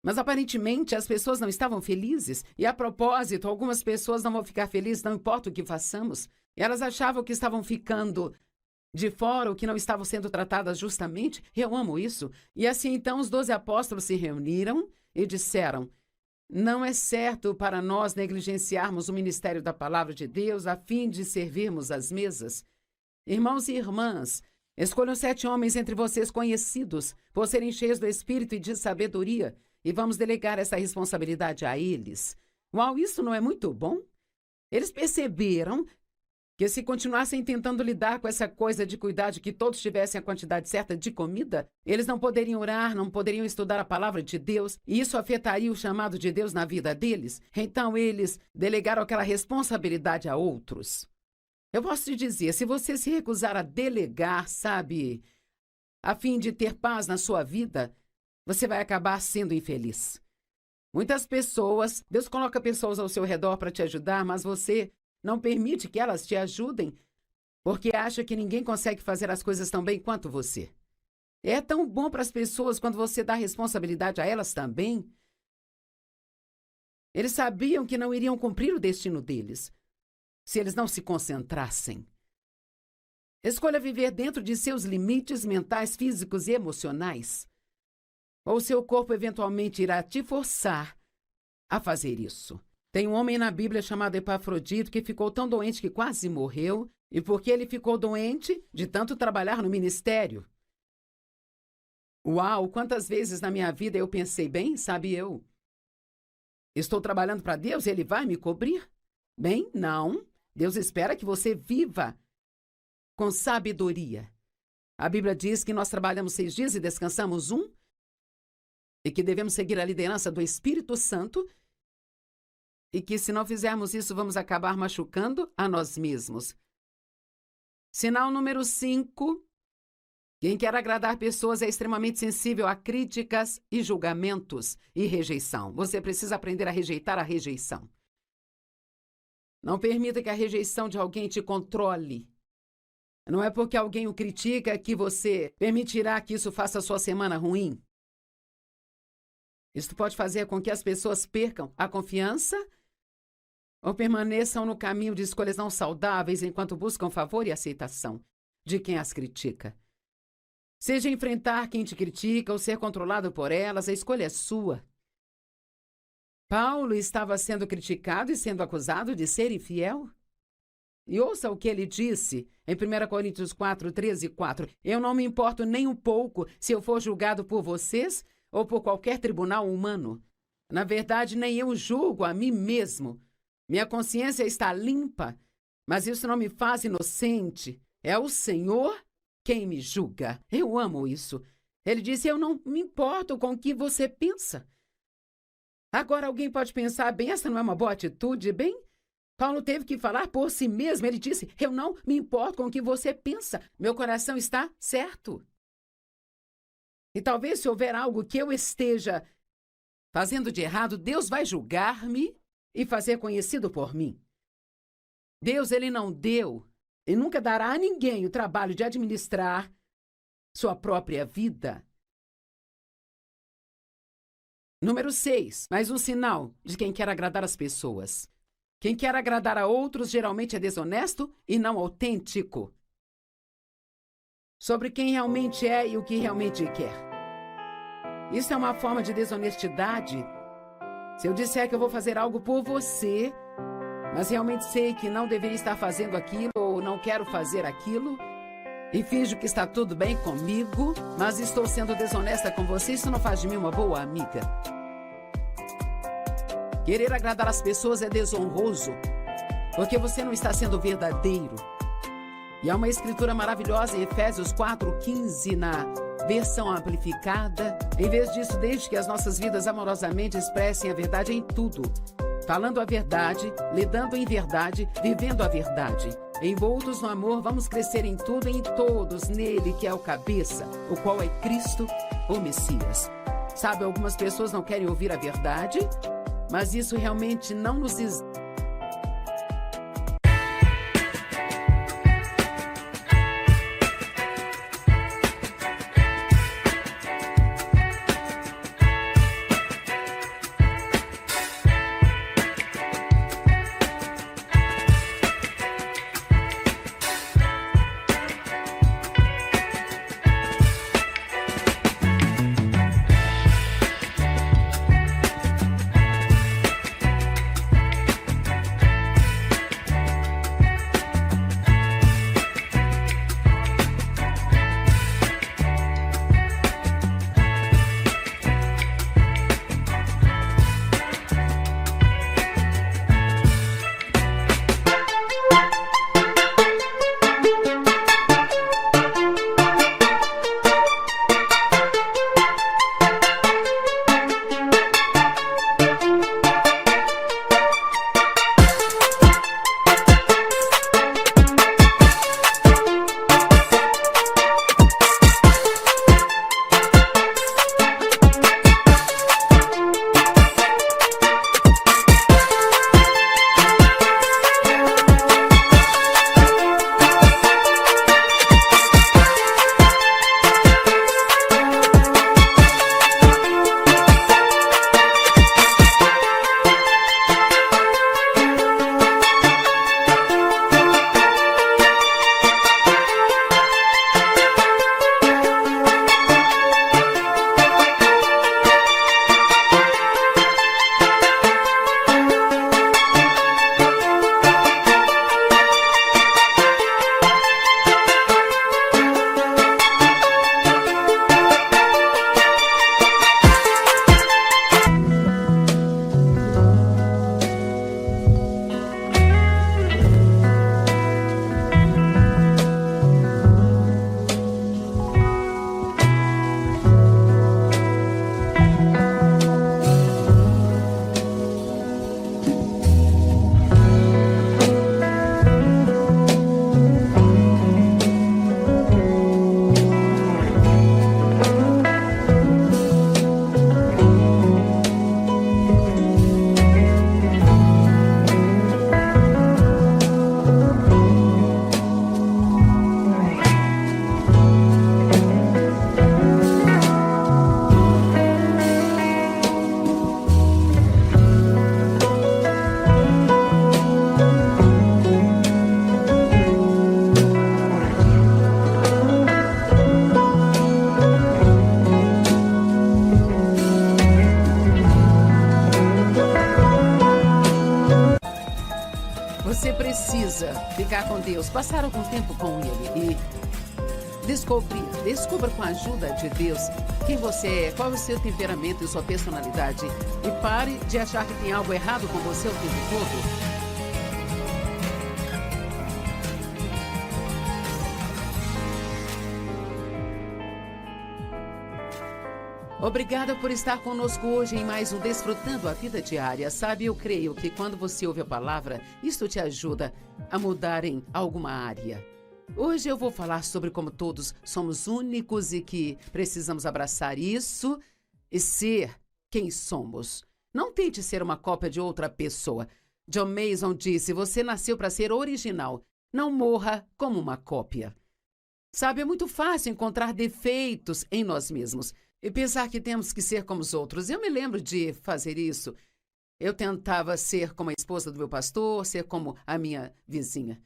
Speaker 1: Mas, aparentemente, as pessoas não estavam felizes. E, a propósito, algumas pessoas não vão ficar felizes, não importa o que façamos. Elas achavam que estavam ficando de fora, ou que não estavam sendo tratadas justamente. Eu amo isso. E assim, então, os 12 apóstolos se reuniram e disseram, não é certo para nós negligenciarmos o ministério da palavra de Deus a fim de servirmos às mesas. Irmãos e irmãs, escolham 7 homens entre vocês conhecidos, por serem cheios do Espírito e de sabedoria, e vamos delegar essa responsabilidade a eles. Uau, isso não é muito bom? Eles perceberam que se continuassem tentando lidar com essa coisa de cuidar de que todos tivessem a quantidade certa de comida, eles não poderiam orar, não poderiam estudar a palavra de Deus, e isso afetaria o chamado de Deus na vida deles. Então eles delegaram aquela responsabilidade a outros. Eu posso te dizer, se você se recusar a delegar, sabe, a fim de ter paz na sua vida, você vai acabar sendo infeliz. Muitas pessoas, Deus coloca pessoas ao seu redor para te ajudar, mas você não permite que elas te ajudem porque acha que ninguém consegue fazer as coisas tão bem quanto você. É tão bom para as pessoas quando você dá responsabilidade a elas também. Eles sabiam que não iriam cumprir o destino deles se eles não se concentrassem. Escolha viver dentro de seus limites mentais, físicos e emocionais. Ou seu corpo eventualmente irá te forçar a fazer isso. Tem um homem na Bíblia chamado Epafrodito que ficou tão doente que quase morreu. E por que ele ficou doente? De tanto trabalhar no ministério. Uau, quantas vezes na minha vida eu pensei, bem, sabe, eu estou trabalhando para Deus e Ele vai me cobrir? Bem, não. Deus espera que você viva com sabedoria. A Bíblia diz que nós trabalhamos 6 dias e descansamos 1. E que devemos seguir a liderança do Espírito Santo, e que se não fizermos isso, vamos acabar machucando a nós mesmos. Sinal número 5. Quem quer agradar pessoas é extremamente sensível a críticas e julgamentos e rejeição. Você precisa aprender a rejeitar a rejeição. Não permita que a rejeição de alguém te controle. Não é porque alguém o critica que você permitirá que isso faça a sua semana ruim. Isso pode fazer com que as pessoas percam a confiança ou permaneçam no caminho de escolhas não saudáveis enquanto buscam favor e aceitação de quem as critica. Seja enfrentar quem te critica ou ser controlado por elas, a escolha é sua. Paulo estava sendo criticado e sendo acusado de ser infiel. E ouça o que ele disse em 1 Coríntios 4, 13 e 4. Eu não me importo nem um pouco se eu for julgado por vocês ou por qualquer tribunal humano. Na verdade, nem eu julgo a mim mesmo. Minha consciência está limpa, mas isso não me faz inocente. É o Senhor quem me julga. Eu amo isso. Ele disse, eu não me importo com o que você pensa. Agora alguém pode pensar, bem, essa não é uma boa atitude, bem? Paulo teve que falar por si mesmo. Ele disse, eu não me importo com o que você pensa. Meu coração está certo. E talvez se houver algo que eu esteja fazendo de errado, Deus vai julgar-me e fazer conhecido por mim. Deus, Ele não deu e nunca dará a ninguém o trabalho de administrar sua própria vida. Número 6, mais um sinal de quem quer agradar as pessoas. Quem quer agradar a outros geralmente é desonesto e não autêntico. Sobre quem realmente é e o que realmente quer. Isso é uma forma de desonestidade. Se eu disser que eu vou fazer algo por você, mas realmente sei que não deveria estar fazendo aquilo ou não quero fazer aquilo, e finjo que está tudo bem comigo, mas estou sendo desonesta com você, isso não faz de mim uma boa amiga. Querer agradar as pessoas é desonroso, porque você não está sendo verdadeiro. E há uma escritura maravilhosa em Efésios 4:15 na versão amplificada. Em vez disso, desde que as nossas vidas amorosamente expressem a verdade em tudo, falando a verdade, lidando em verdade, vivendo a verdade. Envoltos no amor, vamos crescer em tudo e em todos, nele que é o cabeça, o qual é Cristo, o Messias. Sabe, algumas pessoas não querem ouvir a verdade, mas isso realmente não nos diz. precisa ficar com Deus, passar algum tempo com Ele e descubra com a ajuda de Deus quem você é, qual é o seu temperamento e sua personalidade. E pare de achar que tem algo errado com você o tempo todo. Obrigada por estar conosco hoje em mais um Desfrutando a Vida Diária. Sabe, eu creio que quando você ouve a palavra, isso te ajuda a mudar em alguma área. Hoje eu vou falar sobre como todos somos únicos e que precisamos abraçar isso e ser quem somos. Não tente ser uma cópia de outra pessoa. John Mason disse, você nasceu para ser original. Não morra como uma cópia. Sabe, é muito fácil encontrar defeitos em nós mesmos e pensar que temos que ser como os outros. Eu me lembro de fazer isso. Eu tentava ser como a esposa do meu pastor, ser como a minha vizinha.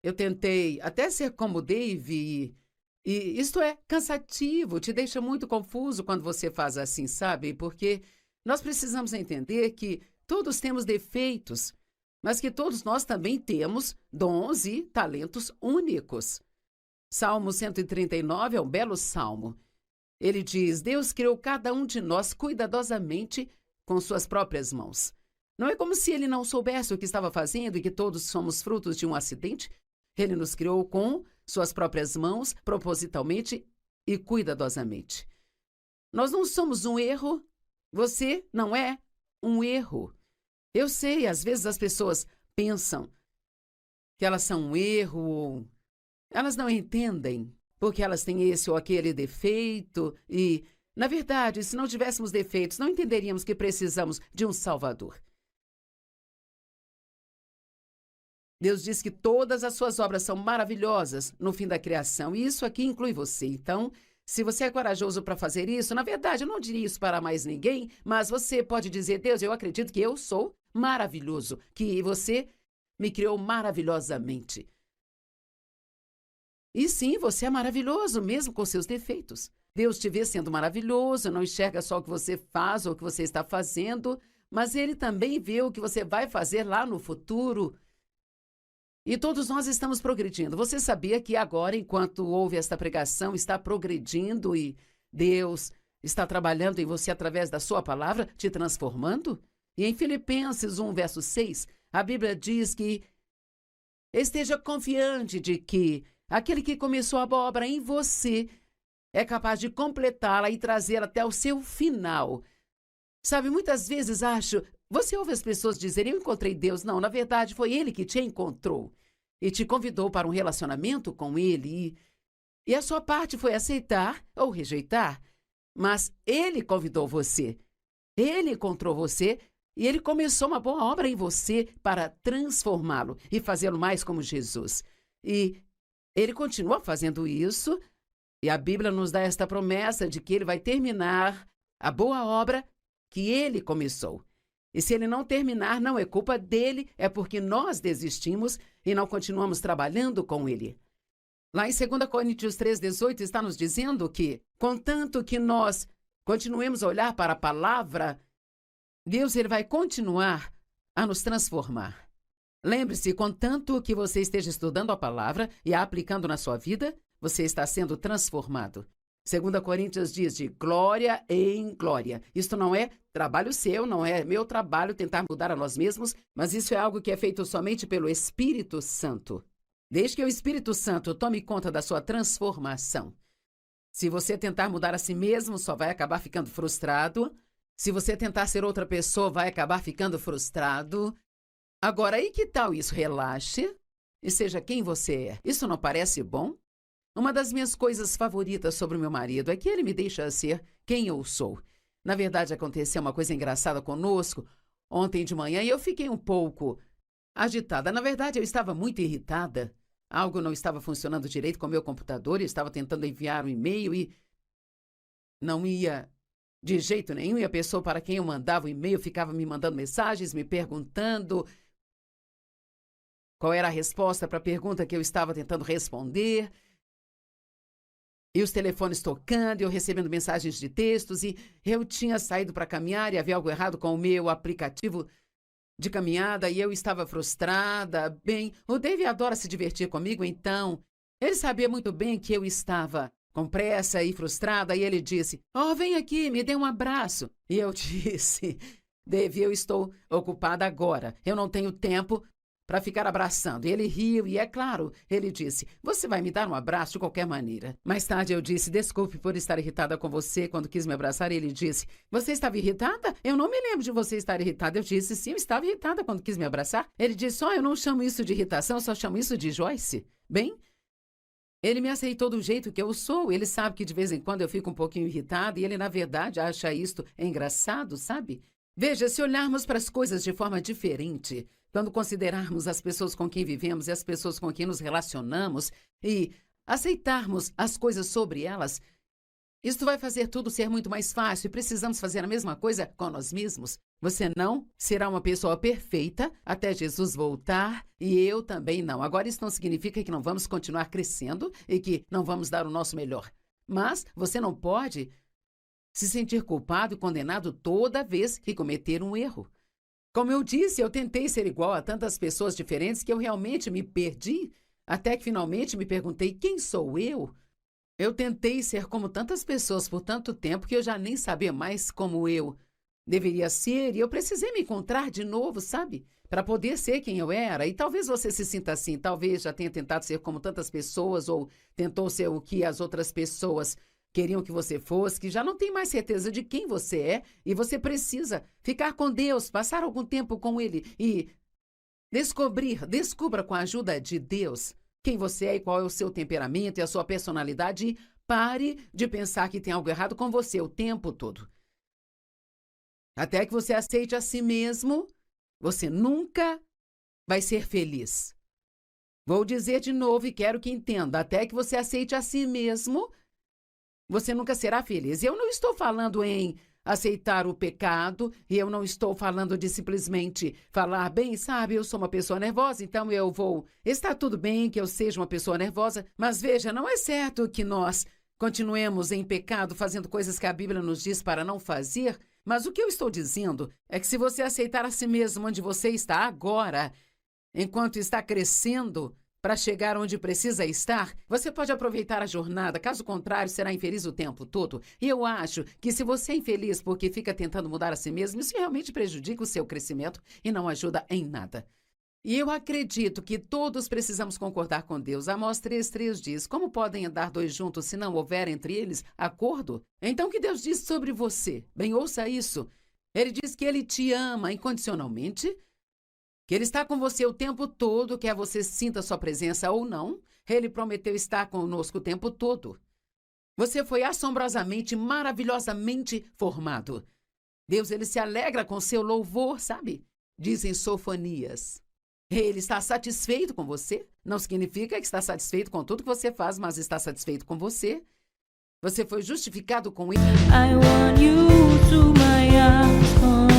Speaker 1: Eu tentei até ser como o Dave e isto é cansativo, te deixa muito confuso quando você faz assim, sabe? Porque nós precisamos entender que todos temos defeitos, mas que todos nós também temos dons e talentos únicos. Salmo 139 é um belo salmo. Ele diz, Deus criou cada um de nós cuidadosamente com suas próprias mãos. Não é como se ele não soubesse o que estava fazendo e que todos somos frutos de um acidente. Ele nos criou com suas próprias mãos, propositalmente e cuidadosamente. Nós não somos um erro, você não é um erro. Eu sei, às vezes as pessoas pensam que elas são um erro, ou elas não entendem porque elas têm esse ou aquele defeito e, na verdade, se não tivéssemos defeitos, não entenderíamos que precisamos de um Salvador. Deus diz que todas as suas obras são maravilhosas no fim da criação, e isso aqui inclui você. Então, se você é corajoso para fazer isso, na verdade, eu não diria isso para mais ninguém, mas você pode dizer, Deus, eu acredito que eu sou maravilhoso, que você me criou maravilhosamente. E sim, você é maravilhoso, mesmo com seus defeitos. Deus te vê sendo maravilhoso, não enxerga só o que você faz ou o que você está fazendo, mas Ele também vê o que você vai fazer lá no futuro. E todos nós estamos progredindo. Você sabia que agora, enquanto ouve esta pregação, está progredindo e Deus está trabalhando em você através da sua palavra, te transformando? E em Filipenses 1, verso 6, a Bíblia diz que esteja confiante de que aquele que começou a boa obra em você é capaz de completá-la e trazê-la até o seu final. Sabe, muitas vezes você ouve as pessoas dizerem, eu encontrei Deus. Não, na verdade, foi Ele que te encontrou e te convidou para um relacionamento com Ele. E a sua parte foi aceitar ou rejeitar, mas Ele convidou você. Ele encontrou você e Ele começou uma boa obra em você para transformá-lo e fazê-lo mais como Jesus. E Ele continua fazendo isso e a Bíblia nos dá esta promessa de que Ele vai terminar a boa obra que Ele começou. E se Ele não terminar, não é culpa dele, é porque nós desistimos e não continuamos trabalhando com Ele. Lá em 2 Coríntios 3,18 está nos dizendo que, contanto que nós continuemos a olhar para a palavra, Deus Ele vai continuar a nos transformar. Lembre-se, contanto que você esteja estudando a palavra e a aplicando na sua vida, você está sendo transformado. 2 Coríntios diz de glória em glória. Isto não é trabalho seu, não é meu trabalho tentar mudar a nós mesmos, mas isso é algo que é feito somente pelo Espírito Santo. Desde que o Espírito Santo tome conta da sua transformação. Se você tentar mudar a si mesmo, só vai acabar ficando frustrado. Se você tentar ser outra pessoa, vai acabar ficando frustrado. Agora, e que tal isso? Relaxe e seja quem você é. Isso não parece bom? Uma das minhas coisas favoritas sobre o meu marido é que ele me deixa ser quem eu sou. Na verdade, aconteceu uma coisa engraçada conosco ontem de manhã e eu fiquei um pouco agitada. Na verdade, eu estava muito irritada. Algo não estava funcionando direito com o meu computador. Eu estava tentando enviar um e-mail e não ia de jeito nenhum. E a pessoa para quem eu mandava o e-mail ficava me mandando mensagens, me perguntando qual era a resposta para a pergunta que eu estava tentando responder. E os telefones tocando, eu recebendo mensagens de textos, e eu tinha saído para caminhar e havia algo errado com o meu aplicativo de caminhada e eu estava frustrada. Bem, o Dave adora se divertir comigo, então ele sabia muito bem que eu estava com pressa e frustrada, e ele disse: "Oh, vem aqui, me dê um abraço." E eu disse: "Dave, eu estou ocupada agora. Eu não tenho tempo para ficar abraçando." E ele riu e, é claro, ele disse: "Você vai me dar um abraço de qualquer maneira." Mais tarde eu disse: "Desculpe por estar irritada com você quando quis me abraçar." E ele disse: "Você estava irritada? Eu não me lembro de você estar irritada." Eu disse: "Sim, eu estava irritada quando quis me abraçar." Ele disse: "Eu não chamo isso de irritação, eu só chamo isso de Joyce." Bem, ele me aceitou do jeito que eu sou. Ele sabe que de vez em quando eu fico um pouquinho irritada e ele, na verdade, acha isto engraçado, sabe? Veja, se olharmos para as coisas de forma diferente, quando considerarmos as pessoas com quem vivemos e as pessoas com quem nos relacionamos e aceitarmos as coisas sobre elas, isto vai fazer tudo ser muito mais fácil, e precisamos fazer a mesma coisa com nós mesmos. Você não será uma pessoa perfeita até Jesus voltar, e eu também não. Agora, isso não significa que não vamos continuar crescendo e que não vamos dar o nosso melhor. Mas você não pode se sentir culpado e condenado toda vez que cometer um erro. Como eu disse, eu tentei ser igual a tantas pessoas diferentes que eu realmente me perdi, até que finalmente me perguntei: quem sou eu? Eu tentei ser como tantas pessoas por tanto tempo que eu já nem sabia mais como eu deveria ser, e eu precisei me encontrar de novo, sabe? Para poder ser quem eu era. E talvez você se sinta assim, talvez já tenha tentado ser como tantas pessoas, ou tentou ser o que as outras pessoas queriam que você fosse, que já não tem mais certeza de quem você é, e você precisa ficar com Deus, passar algum tempo com Ele e descubra com a ajuda de Deus quem você é e qual é o seu temperamento e a sua personalidade, e pare de pensar que tem algo errado com você o tempo todo. Até que você aceite a si mesmo, você nunca vai ser feliz. Vou dizer de novo e quero que entenda: até que você aceite a si mesmo, você nunca será feliz. Eu não estou falando em aceitar o pecado, e eu não estou falando de simplesmente falar: bem, sabe, eu sou uma pessoa nervosa, então eu vou... Está tudo bem que eu seja uma pessoa nervosa, mas veja, não é certo que nós continuemos em pecado fazendo coisas que a Bíblia nos diz para não fazer. Mas o que eu estou dizendo é que se você aceitar a si mesmo onde você está agora, enquanto está crescendo para chegar onde precisa estar, você pode aproveitar a jornada. Caso contrário, será infeliz o tempo todo. E eu acho que se você é infeliz porque fica tentando mudar a si mesmo, isso realmente prejudica o seu crescimento e não ajuda em nada. E eu acredito que todos precisamos concordar com Deus. Amós 3:3 diz: como podem andar dois juntos se não houver entre eles acordo? Então, o que Deus diz sobre você? Bem, ouça isso. Ele diz que Ele te ama incondicionalmente, que Ele está com você o tempo todo, quer você sinta sua presença ou não. Ele prometeu estar conosco o tempo todo. Você foi assombrosamente, maravilhosamente formado. Deus, Ele se alegra com seu louvor, sabe? Dizem Sofonias. Ele está satisfeito com você. Não significa que está satisfeito com tudo que você faz, mas está satisfeito com você. Você foi justificado com Ele.
Speaker 2: I want you to my arms forever.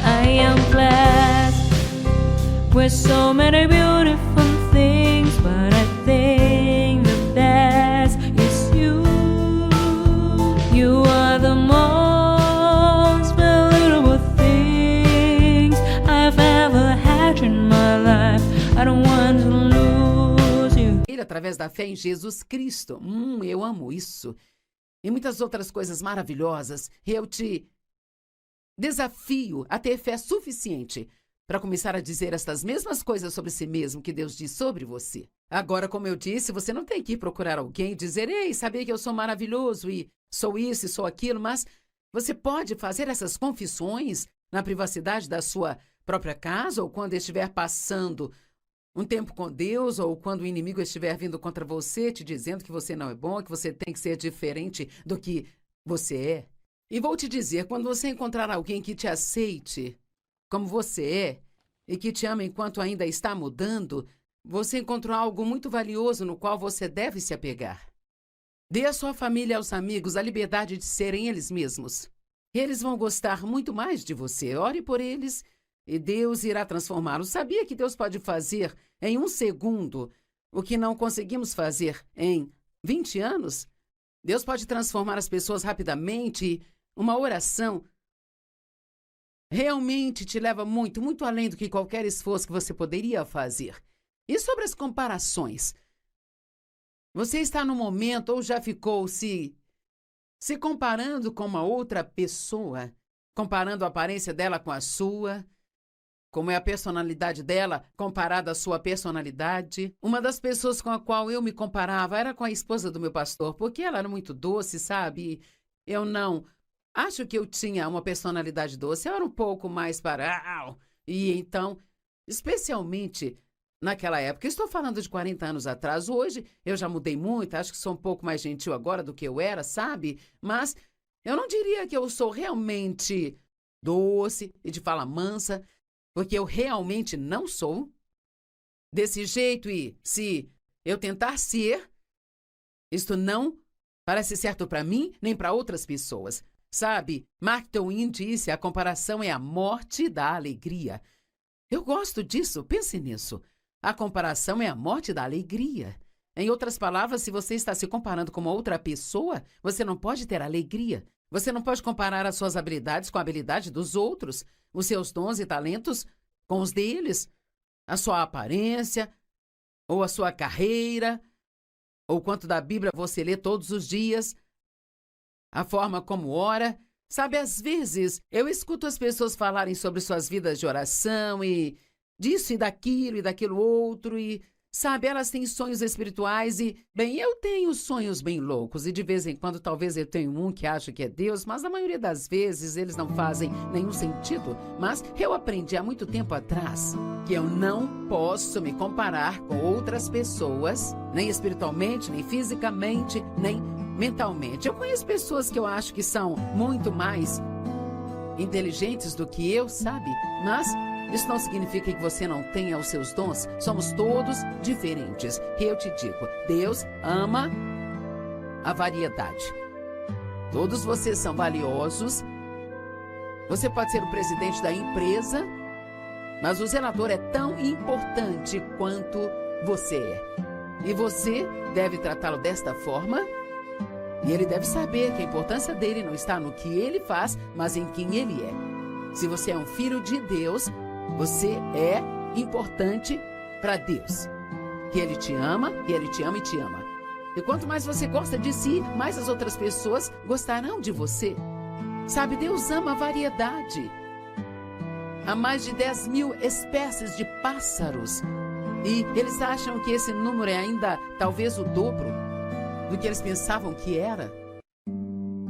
Speaker 2: I am blessed with so many beautiful things, but I think the best is you. You are the most valuable things I've ever had in my life. I don't want to lose you.
Speaker 1: Ele através da fé em Jesus Cristo. Eu amo isso. E muitas outras coisas maravilhosas. Eu te desafio a ter fé suficiente para começar a dizer estas mesmas coisas sobre si mesmo que Deus diz sobre você. Agora, como eu disse, você não tem que ir procurar alguém e dizer: ei, sabia que eu sou maravilhoso e sou isso e sou aquilo, mas você pode fazer essas confissões na privacidade da sua própria casa, ou quando estiver passando um tempo com Deus, ou quando o inimigo estiver vindo contra você, te dizendo que você não é bom, que você tem que ser diferente do que você é. E vou te dizer, quando você encontrar alguém que te aceite como você é e que te ama enquanto ainda está mudando, você encontrou algo muito valioso no qual você deve se apegar. Dê à sua família e aos amigos a liberdade de serem eles mesmos. Eles vão gostar muito mais de você. Ore por eles e Deus irá transformá-lo. Sabia que Deus pode fazer em 1 segundo o que não conseguimos fazer em 20 anos? Deus pode transformar as pessoas rapidamente. Uma oração realmente te leva muito, muito além do que qualquer esforço que você poderia fazer. E sobre as comparações? Você está no momento ou já ficou se comparando com uma outra pessoa, comparando a aparência dela com a sua, como é a personalidade dela comparada à sua personalidade? Uma das pessoas com a qual eu me comparava era com a esposa do meu pastor, porque ela era muito doce, sabe? Eu não acho que eu tinha uma personalidade doce, eu era um pouco mais para... E então, especialmente naquela época, estou falando de 40 anos atrás, hoje eu já mudei muito, acho que sou um pouco mais gentil agora do que eu era, sabe? Mas eu não diria que eu sou realmente doce e de fala mansa, porque eu realmente não sou desse jeito e se eu tentar ser, isto não parece certo para mim nem para outras pessoas. Sabe, Mark Twain disse, a comparação é a morte da alegria. Eu gosto disso, pense nisso. A comparação é a morte da alegria. Em outras palavras, se você está se comparando com uma outra pessoa, você não pode ter alegria. Você não pode comparar as suas habilidades com a habilidade dos outros, os seus dons e talentos com os deles, a sua aparência, ou a sua carreira, ou quanto da Bíblia você lê todos os dias, a forma como ora. Sabe, às vezes eu escuto as pessoas falarem sobre suas vidas de oração e disso e daquilo outro e, sabe, elas têm sonhos espirituais e, bem, eu tenho sonhos bem loucos e de vez em quando talvez eu tenha um que acha que é Deus, mas na maioria das vezes eles não fazem nenhum sentido. Mas eu aprendi há muito tempo atrás que eu não posso me comparar com outras pessoas, nem espiritualmente, nem fisicamente, nem mentalmente. Eu conheço pessoas que eu acho que são muito mais inteligentes do que eu, sabe? Mas isso não significa que você não tenha os seus dons. Somos todos diferentes. E eu te digo, Deus ama a variedade. Todos vocês são valiosos. Você pode ser o presidente da empresa, mas o zelador é tão importante quanto você é. E você deve tratá-lo desta forma. E ele deve saber que a importância dele não está no que ele faz, mas em quem ele é. Se você é um filho de Deus, você é importante para Deus. Que Ele te ama, e Ele te ama e te ama. E quanto mais você gosta de si, mais as outras pessoas gostarão de você. Sabe, Deus ama a variedade. Há mais de 10.000 espécies de pássaros. E eles acham que esse número é ainda talvez o dobro do que eles pensavam que era.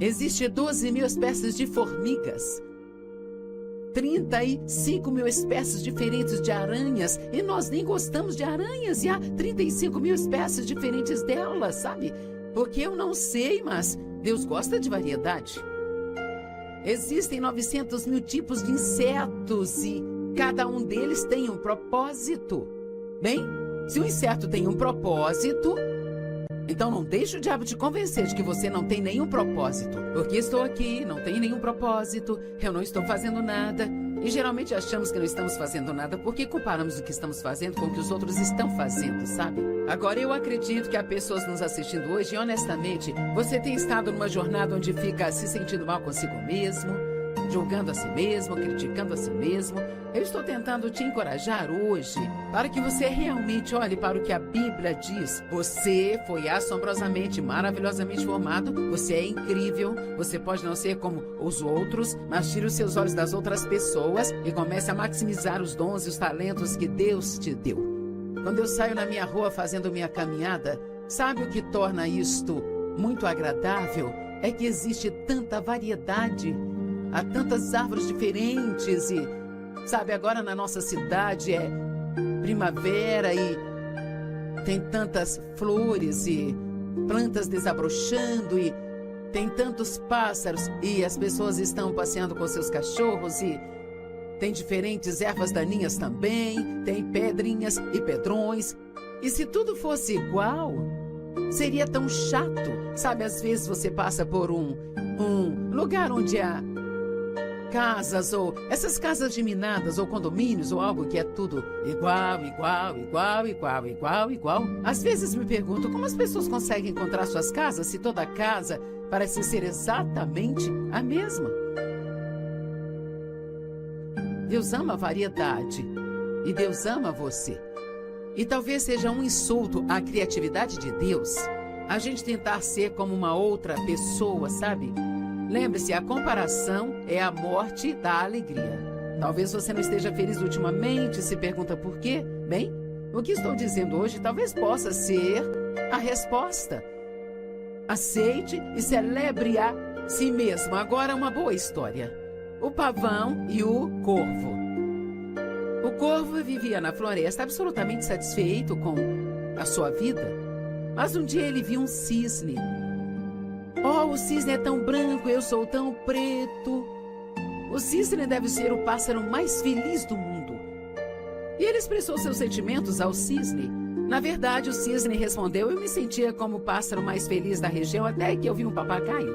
Speaker 1: Existem 12.000 espécies de formigas. 35.000 espécies diferentes de aranhas, e nós nem gostamos de aranhas, e há 35.000 espécies diferentes delas, sabe? Porque eu não sei, mas Deus gosta de variedade. Existem 900.000 tipos de insetos, e cada um deles tem um propósito. Bem, se o inseto tem um propósito, então não deixe o diabo te convencer de que você não tem nenhum propósito. Porque estou aqui, não tenho nenhum propósito, eu não estou fazendo nada. E geralmente achamos que não estamos fazendo nada porque comparamos o que estamos fazendo com o que os outros estão fazendo, sabe? Agora, eu acredito que há pessoas nos assistindo hoje e, honestamente, você tem estado numa jornada onde fica se sentindo mal consigo mesmo, julgando a si mesmo, criticando a si mesmo. Eu estou tentando te encorajar hoje para que você realmente olhe para o que a Bíblia diz. Você foi assombrosamente, maravilhosamente formado. Você é incrível. Você pode não ser como os outros, mas tire os seus olhos das outras pessoas e comece a maximizar os dons e os talentos que Deus te deu. Quando eu saio na minha rua fazendo minha caminhada, sabe o que torna isto muito agradável? É que existe tanta variedade. Há tantas árvores diferentes e, sabe, agora na nossa cidade é primavera e tem tantas flores e plantas desabrochando e tem tantos pássaros e as pessoas estão passeando com seus cachorros e tem diferentes ervas daninhas também, tem pedrinhas e pedrões. E se tudo fosse igual, seria tão chato. Sabe, às vezes você passa por um lugar onde há casas, ou essas casas geminadas, ou condomínios, ou algo que é tudo igual, igual, igual, igual, igual, igual. Às vezes me pergunto como as pessoas conseguem encontrar suas casas se toda casa parece ser exatamente a mesma. Deus ama a variedade e Deus ama você. E talvez seja um insulto à criatividade de Deus a gente tentar ser como uma outra pessoa, sabe? Lembre-se, a comparação é a morte da alegria. Talvez você não esteja feliz ultimamente, se pergunta por quê. Bem, o que estou dizendo hoje talvez possa ser a resposta. Aceite e celebre a si mesmo. Agora, uma boa história. O pavão e o corvo. O corvo vivia na floresta absolutamente satisfeito com a sua vida. Mas um dia ele viu um cisne. Oh, o cisne é tão branco, eu sou tão preto. O cisne deve ser o pássaro mais feliz do mundo. E ele expressou seus sentimentos ao cisne. Na verdade, o cisne respondeu: eu me sentia como o pássaro mais feliz da região até que eu vi um papagaio,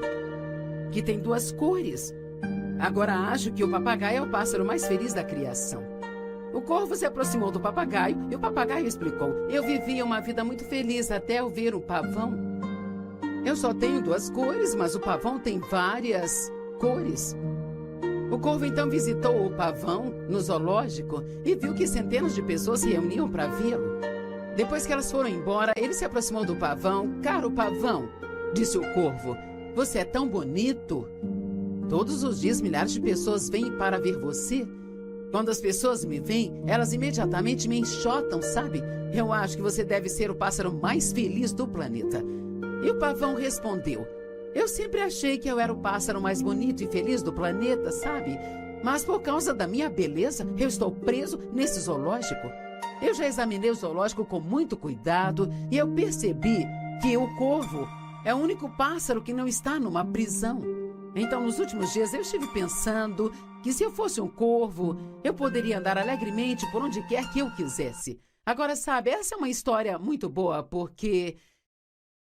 Speaker 1: que tem 2 cores. Agora acho que o papagaio é o pássaro mais feliz da criação. O corvo se aproximou do papagaio e o papagaio explicou: eu vivia uma vida muito feliz até eu ver o pavão. Eu só tenho 2 cores, mas o pavão tem várias cores. O corvo então visitou o pavão no zoológico e viu que centenas de pessoas se reuniam para vê-lo. Depois que elas foram embora, ele se aproximou do pavão. Caro pavão, disse o corvo, você é tão bonito. Todos os dias milhares de pessoas vêm para ver você. Quando as pessoas me veem, elas imediatamente me enxotam, sabe? Eu acho que você deve ser o pássaro mais feliz do planeta. E o pavão respondeu: eu sempre achei que eu era o pássaro mais bonito e feliz do planeta, sabe? Mas por causa da minha beleza, eu estou preso nesse zoológico. Eu já examinei o zoológico com muito cuidado e eu percebi que o corvo é o único pássaro que não está numa prisão. Então, nos últimos dias, eu estive pensando que se eu fosse um corvo, eu poderia andar alegremente por onde quer que eu quisesse. Agora, sabe, essa é uma história muito boa porque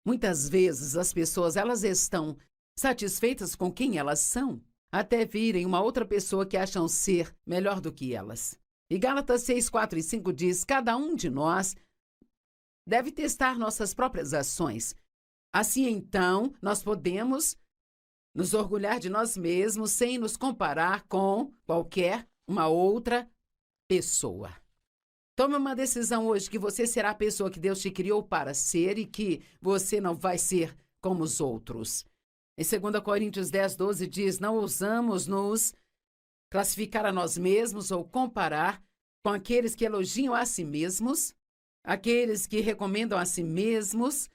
Speaker 1: muitas vezes as pessoas elas estão satisfeitas com quem elas são, até virem uma outra pessoa que acham ser melhor do que elas. E Gálatas 6, 4 e 5 diz: cada um de nós deve testar nossas próprias ações. Assim, então, nós podemos nos orgulhar de nós mesmos sem nos comparar com qualquer uma outra pessoa. Tome uma decisão hoje que você será a pessoa que Deus te criou para ser e que você não vai ser como os outros. Em 2 Coríntios 10, 12 diz: não ousamos nos classificar a nós mesmos ou comparar com aqueles que elogiam a si mesmos, aqueles que recomendam a si mesmos,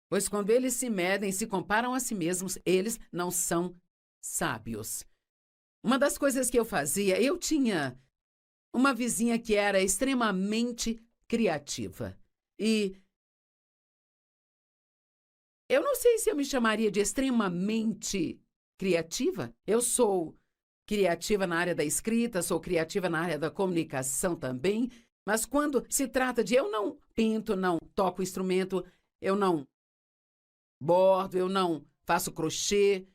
Speaker 1: pois quando eles se medem, se comparam a si mesmos, eles não são sábios. Uma das coisas que eu fazia, eu tinha uma vizinha que era extremamente criativa. E eu não sei se eu me chamaria de extremamente criativa. Eu sou criativa na área da escrita, sou criativa na área da comunicação também, mas quando se trata de eu não pinto, não toco instrumento, eu não bordo, eu não faço crochê,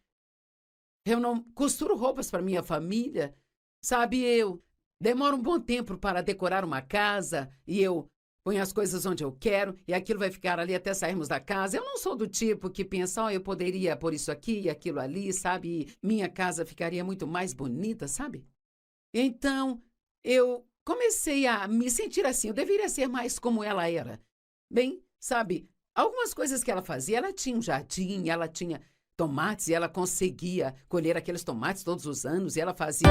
Speaker 1: eu não costuro roupas para minha família, sabe, eu demoro um bom tempo para decorar uma casa e eu ponho as coisas onde eu quero e aquilo vai ficar ali até sairmos da casa. Eu não sou do tipo que pensa, eu poderia pôr isso aqui e aquilo ali, sabe, e minha casa ficaria muito mais bonita, sabe? Então, eu comecei a me sentir assim, eu deveria ser mais como ela era. Bem, sabe, algumas coisas que ela fazia, ela tinha um jardim, ela tinha tomates e ela conseguia colher aqueles tomates todos os anos e ela fazia...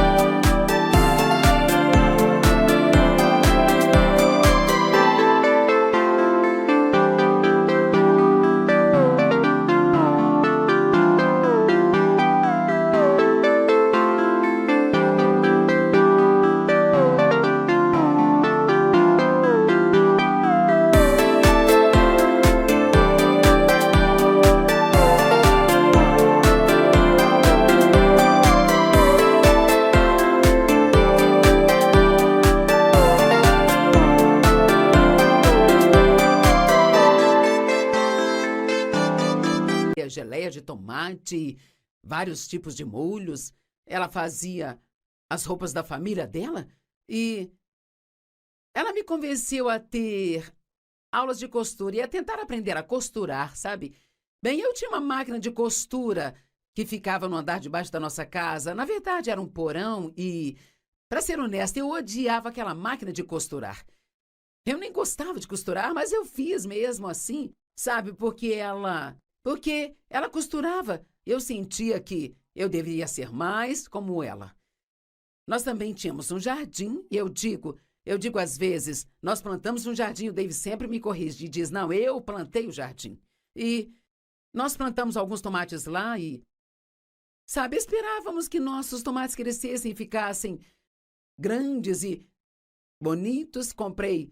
Speaker 1: geleia de tomate, vários tipos de molhos. Ela fazia as roupas da família dela e ela me convenceu a ter aulas de costura e a tentar aprender a costurar, sabe? Bem, eu tinha uma máquina de costura que ficava no andar de baixo da nossa casa. Na verdade, era um porão e, para ser honesta, eu odiava aquela máquina de costurar. Eu nem gostava de costurar, mas eu fiz mesmo assim, sabe? Porque ela costurava. Eu sentia que eu deveria ser mais como ela. Nós também tínhamos um jardim, e eu digo às vezes, nós plantamos um jardim, o Dave sempre me corrige e diz, não, eu plantei o jardim. E nós plantamos alguns tomates lá e, sabe, esperávamos que nossos tomates crescessem e ficassem grandes e bonitos. Comprei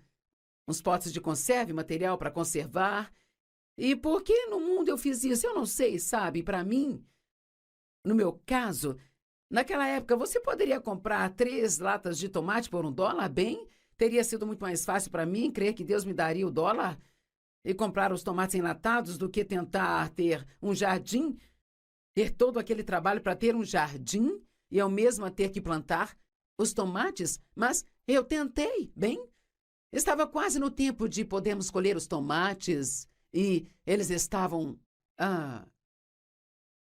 Speaker 1: uns potes de conserva, material para conservar. E por que no mundo eu fiz isso? Eu não sei, sabe? Para mim, no meu caso, naquela época, você poderia comprar 3 latas de tomate por $1, bem? Teria sido muito mais fácil para mim crer que Deus me daria o $1 e comprar os tomates enlatados do que tentar ter um jardim, ter todo aquele trabalho para ter um jardim e eu mesma ter que plantar os tomates. Mas eu tentei, bem? Estava quase no tempo de podermos colher os tomates e eles estavam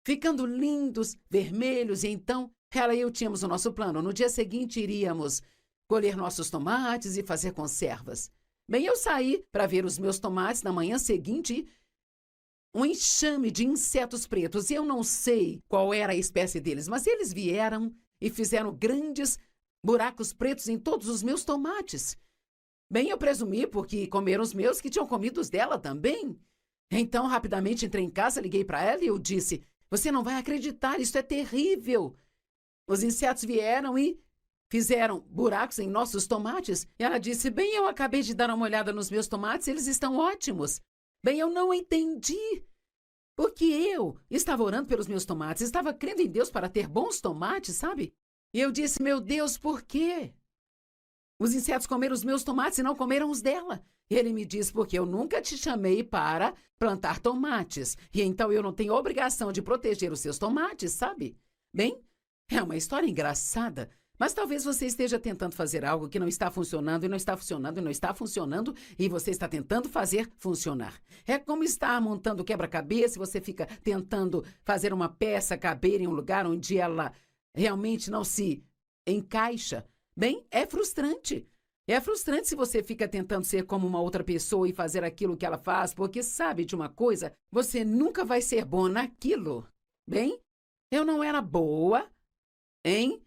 Speaker 1: ficando lindos, vermelhos, e então ela e eu tínhamos o nosso plano. No dia seguinte, iríamos colher nossos tomates e fazer conservas. Bem, eu saí para ver os meus tomates na manhã seguinte, um enxame de insetos pretos. Eu não sei qual era a espécie deles, mas eles vieram e fizeram grandes buracos pretos em todos os meus tomates. Bem, eu presumi, porque comeram os meus, que tinham comido os dela também. Então, rapidamente entrei em casa, liguei para ela e eu disse, você não vai acreditar, isso é terrível. Os insetos vieram e fizeram buracos em nossos tomates. E ela disse, bem, eu acabei de dar uma olhada nos meus tomates, eles estão ótimos. Bem, eu não entendi. Porque eu estava orando pelos meus tomates, estava crendo em Deus para ter bons tomates, sabe? E eu disse, meu Deus, por quê? Os insetos comeram os meus tomates e não comeram os dela. E ele me diz, porque eu nunca te chamei para plantar tomates. E então eu não tenho obrigação de proteger os seus tomates, sabe? Bem, é uma história engraçada, mas talvez você esteja tentando fazer algo que não está funcionando e não está funcionando e não está funcionando e você está tentando fazer funcionar. É como estar montando quebra-cabeça e você fica tentando fazer uma peça caber em um lugar onde ela realmente não se encaixa. Bem, é frustrante. É frustrante se você fica tentando ser como uma outra pessoa e fazer aquilo que ela faz, porque sabe de uma coisa, você nunca vai ser bom naquilo. Bem, eu não era boa em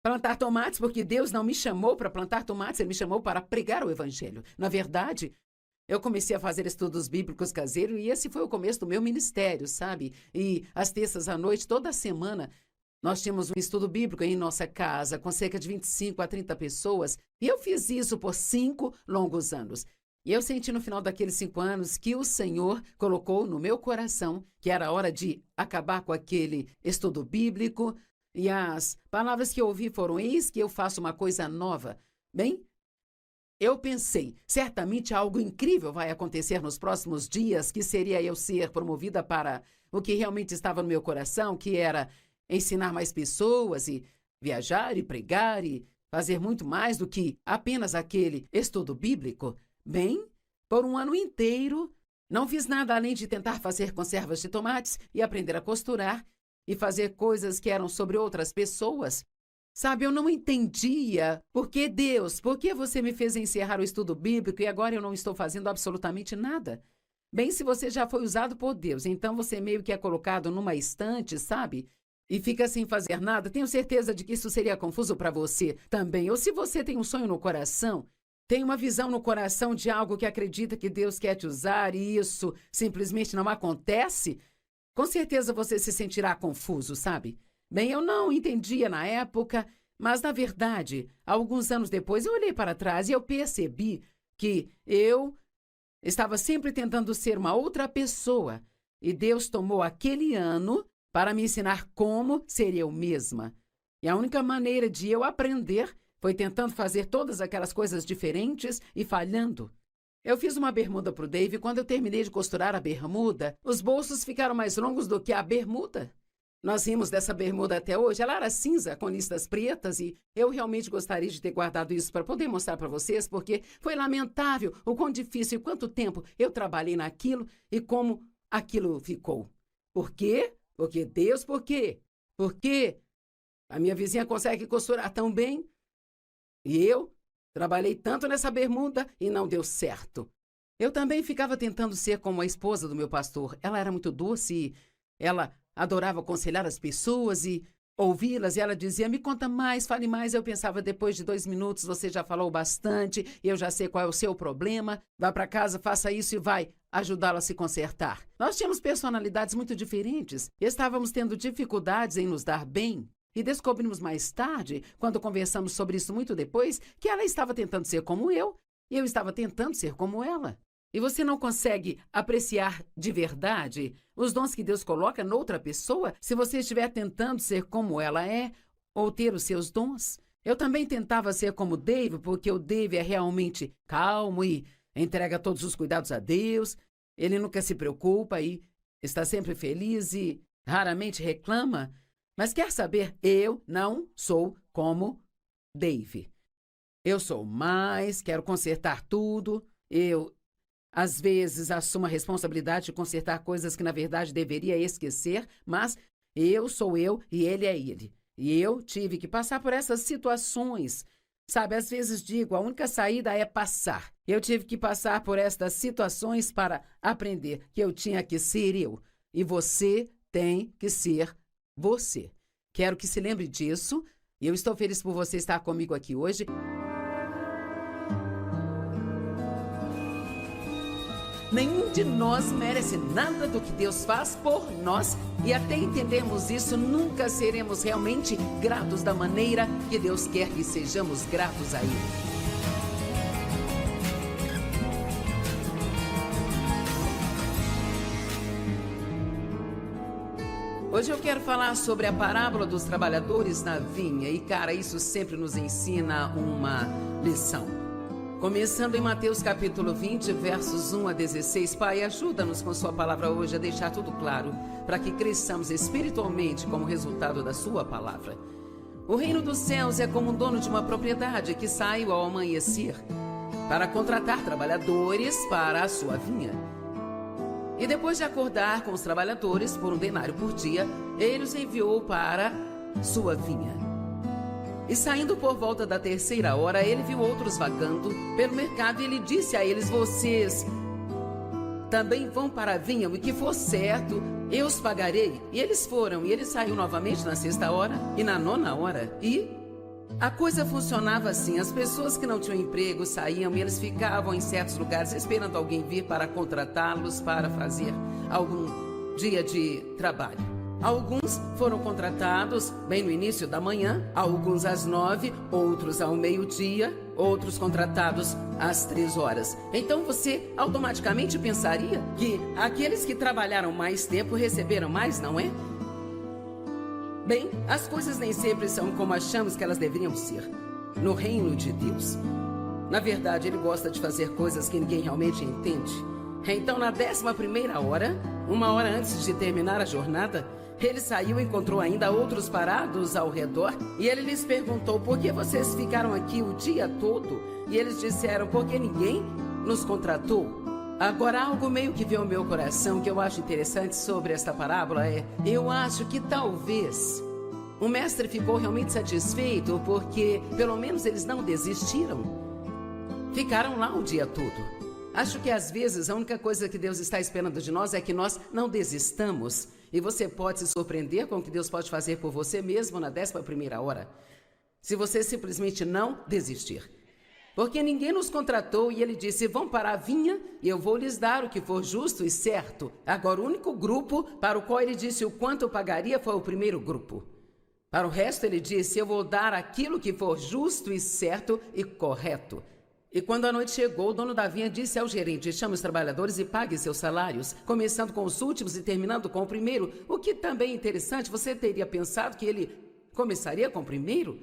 Speaker 1: plantar tomates, porque Deus não me chamou para plantar tomates, Ele me chamou para pregar o Evangelho. Na verdade, eu comecei a fazer estudos bíblicos caseiros e esse foi o começo do meu ministério, sabe? E às terças à noite, toda semana, nós tínhamos um estudo bíblico em nossa casa, com cerca de 25 a 30 pessoas, e eu fiz isso por 5 longos anos. E eu senti no final daqueles 5 anos que o Senhor colocou no meu coração que era hora de acabar com aquele estudo bíblico, e as palavras que eu ouvi foram, eis que eu faço uma coisa nova. Bem, eu pensei, certamente algo incrível vai acontecer nos próximos dias, que seria eu ser promovida para o que realmente estava no meu coração, que era ensinar mais pessoas e viajar e pregar e fazer muito mais do que apenas aquele estudo bíblico. Bem, por um ano inteiro, não fiz nada além de tentar fazer conservas de tomates e aprender a costurar e fazer coisas que eram sobre outras pessoas. Sabe, eu não entendia por que Deus, por que você me fez encerrar o estudo bíblico e agora eu não estou fazendo absolutamente nada? Bem, se você já foi usado por Deus, então você meio que é colocado numa estante, sabe? E fica sem fazer nada, tenho certeza de que isso seria confuso para você também. Ou se você tem um sonho no coração, tem uma visão no coração de algo que acredita que Deus quer te usar e isso simplesmente não acontece, com certeza você se sentirá confuso, sabe? Bem, eu não entendia na época, mas na verdade, alguns anos depois eu olhei para trás e eu percebi que eu estava sempre tentando ser uma outra pessoa. E Deus tomou aquele ano para me ensinar como ser eu mesma. E a única maneira de eu aprender foi tentando fazer todas aquelas coisas diferentes e falhando. Eu fiz uma bermuda para o Dave e quando eu terminei de costurar a bermuda, os bolsos ficaram mais longos do que a bermuda. Nós rimos dessa bermuda até hoje. Ela era cinza com listas pretas e eu realmente gostaria de ter guardado isso para poder mostrar para vocês, porque foi lamentável o quão difícil e quanto tempo eu trabalhei naquilo e como aquilo ficou. Por quê? Porque Deus, por quê? Porque a minha vizinha consegue costurar tão bem e eu trabalhei tanto nessa bermuda e não deu certo. Eu também ficava tentando ser como a esposa do meu pastor. Ela era muito doce e ela adorava aconselhar as pessoas e ouvi-las. E ela dizia, me conta mais, fale mais. Eu pensava, depois de 2 minutos você já falou bastante, eu já sei qual é o seu problema. Vá para casa, faça isso e vai ajudá-lo a se consertar. Nós tínhamos personalidades muito diferentes. Estávamos tendo dificuldades em nos dar bem. E descobrimos mais tarde, quando conversamos sobre isso muito depois, que ela estava tentando ser como eu e eu estava tentando ser como ela. E você não consegue apreciar de verdade os dons que Deus coloca noutra pessoa se você estiver tentando ser como ela é ou ter os seus dons. Eu também tentava ser como Dave, porque o Dave é realmente calmo e entrega todos os cuidados a Deus. Ele nunca se preocupa e está sempre feliz e raramente reclama. Mas quer saber, eu não sou como Dave. Eu sou mais, quero consertar tudo. Eu, às vezes, assumo a responsabilidade de consertar coisas que, na verdade, deveria esquecer, mas eu sou eu e ele é ele. E eu tive que passar por essas situações. Sabe, às vezes digo, a única saída é passar. Eu tive que passar por estas situações para aprender que eu tinha que ser eu. E você tem que ser você. Quero que se lembre disso. E eu estou feliz por você estar comigo aqui hoje. Nenhum de nós merece nada do que Deus faz por nós. E até entendermos isso, nunca seremos realmente gratos da maneira que Deus quer que sejamos gratos a Ele. Hoje eu quero falar sobre a parábola dos trabalhadores na vinha. E, cara, isso sempre nos ensina uma lição. Começando em Mateus capítulo 20, versos 1 a 16. Pai, ajuda-nos com sua palavra hoje a deixar tudo claro, para que cresçamos espiritualmente como resultado da sua palavra. O reino dos céus é como um dono de uma propriedade que saiu ao amanhecer para contratar trabalhadores para a sua vinha. E depois de acordar com os trabalhadores por 1 denário por dia, ele os enviou para sua vinha. E saindo por volta da 3ª hora, ele viu outros vagando pelo mercado e ele disse a eles, vocês também vão para a vinha, o que for certo, eu os pagarei. E eles foram, e ele saiu novamente na 6ª hora e na 9ª hora. E a coisa funcionava assim, as pessoas que não tinham emprego saíam e eles ficavam em certos lugares esperando alguém vir para contratá-los para fazer algum dia de trabalho. Alguns foram contratados bem no início da manhã, alguns às 9, outros ao meio-dia, outros contratados às 3 horas. Então você automaticamente pensaria que aqueles que trabalharam mais tempo receberam mais, não é? Bem, as coisas nem sempre são como achamos que elas deveriam ser no reino de Deus. Na verdade, Ele gosta de fazer coisas que ninguém realmente entende. Então, na 11ª hora, 1 hora antes de terminar a jornada, ele saiu e encontrou ainda outros parados ao redor. E ele lhes perguntou, por que vocês ficaram aqui o dia todo? E eles disseram, porque ninguém nos contratou. Agora, algo meio que veio ao meu coração que eu acho interessante sobre esta parábola é, eu acho que talvez o mestre ficou realmente satisfeito porque, pelo menos, eles não desistiram. Ficaram lá o dia todo. Acho que, às vezes, a única coisa que Deus está esperando de nós é que nós não desistamos. E você pode se surpreender com o que Deus pode fazer por você mesmo na 11ª hora. Se você simplesmente não desistir. Porque ninguém nos contratou e ele disse, vão para a vinha e eu vou lhes dar o que for justo e certo. Agora, o único grupo para o qual ele disse o quanto eu pagaria foi o primeiro grupo. Para o resto, ele disse, eu vou dar aquilo que for justo e certo e correto. E quando a noite chegou, o dono da vinha disse ao gerente, chame os trabalhadores e pague seus salários, começando com os últimos e terminando com o primeiro, o que também é interessante, você teria pensado que ele começaria com o primeiro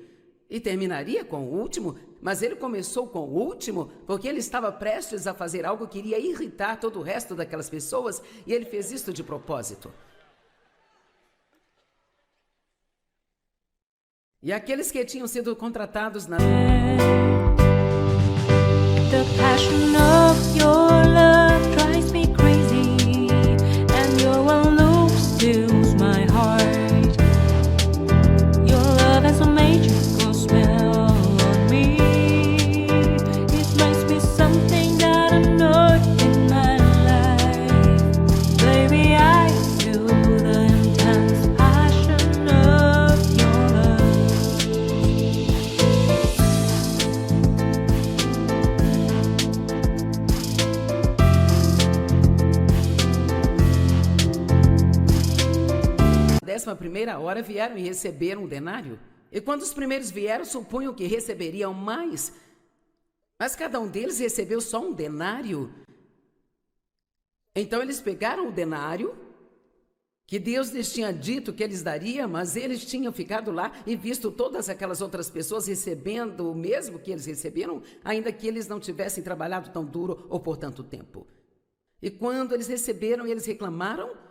Speaker 1: e terminaria com o último, mas ele começou com o último porque ele estava prestes a fazer algo que iria irritar todo o resto daquelas pessoas e ele fez isso de propósito. E aqueles que tinham sido contratados na...
Speaker 2: The passion of your love drives me crazy, and your one look steals my heart. Your love has a magical spell on me. It makes me something that I'm not in my life. Baby, I feel the intense passion of your love.
Speaker 1: Na 11ª hora vieram e receberam um denário. E quando os primeiros vieram, supunham que receberiam mais. Mas cada um deles recebeu só um denário. Então eles pegaram o denário que Deus lhes tinha dito que eles daria, mas eles tinham ficado lá e visto todas aquelas outras pessoas recebendo o mesmo que eles receberam, ainda que eles não tivessem trabalhado tão duro ou por tanto tempo. E quando eles receberam, eles reclamaram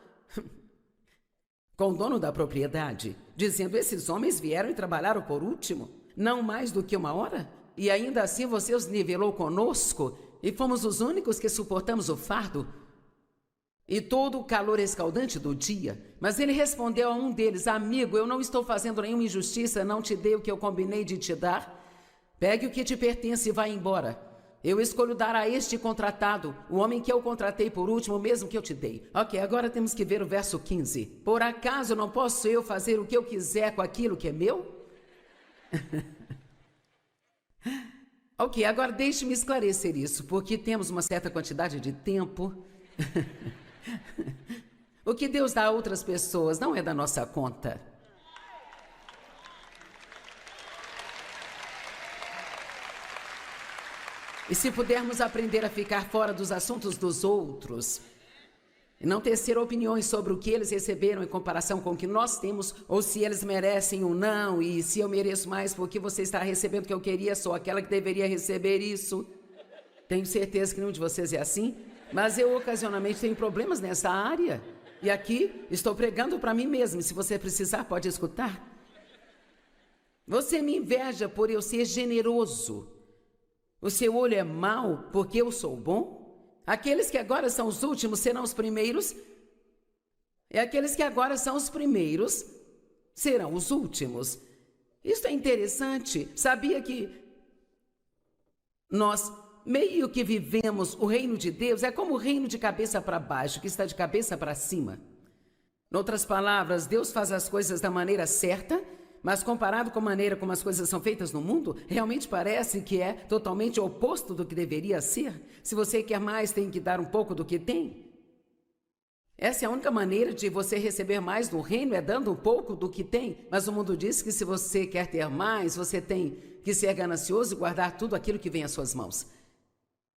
Speaker 1: com o dono da propriedade, dizendo: esses homens vieram e trabalharam por último, não mais do que 1 hora, e ainda assim você os nivelou conosco, e fomos os únicos que suportamos o fardo e todo o calor escaldante do dia. Mas ele respondeu a um deles: amigo, eu não estou fazendo nenhuma injustiça, não te dei o que eu combinei de te dar. Pegue o que te pertence e vá embora. Eu escolho dar a este contratado, o homem que eu contratei por último, mesmo que eu te dei. Ok, agora temos que ver o verso 15. Por acaso não posso eu fazer o que eu quiser com aquilo que é meu? Ok, agora deixe-me esclarecer isso, porque temos uma certa quantidade de tempo. O que Deus dá a outras pessoas não é da nossa conta. E se pudermos aprender a ficar fora dos assuntos dos outros, e não tecer opiniões sobre o que eles receberam em comparação com o que nós temos, ou se eles merecem ou não, e se eu mereço mais porque você está recebendo o que eu queria, sou aquela que deveria receber isso. Tenho certeza que nenhum de vocês é assim, mas eu ocasionalmente tenho problemas nessa área. E aqui estou pregando para mim mesmo, e se você precisar pode escutar. Você me inveja por eu ser generoso. O seu olho é mau porque eu sou bom? Aqueles que agora são os últimos serão os primeiros, e aqueles que agora são os primeiros serão os últimos. Isso é interessante. Sabia que nós meio que vivemos o reino de Deus? É como o reino de cabeça para baixo, que está de cabeça para cima. Em outras palavras, Deus faz as coisas da maneira certa, mas comparado com a maneira como as coisas são feitas no mundo, realmente parece que é totalmente oposto do que deveria ser. Se você quer mais, tem que dar um pouco do que tem. Essa é a única maneira de você receber mais no reino, é dando um pouco do que tem. Mas o mundo diz que se você quer ter mais, você tem que ser ganancioso e guardar tudo aquilo que vem às suas mãos.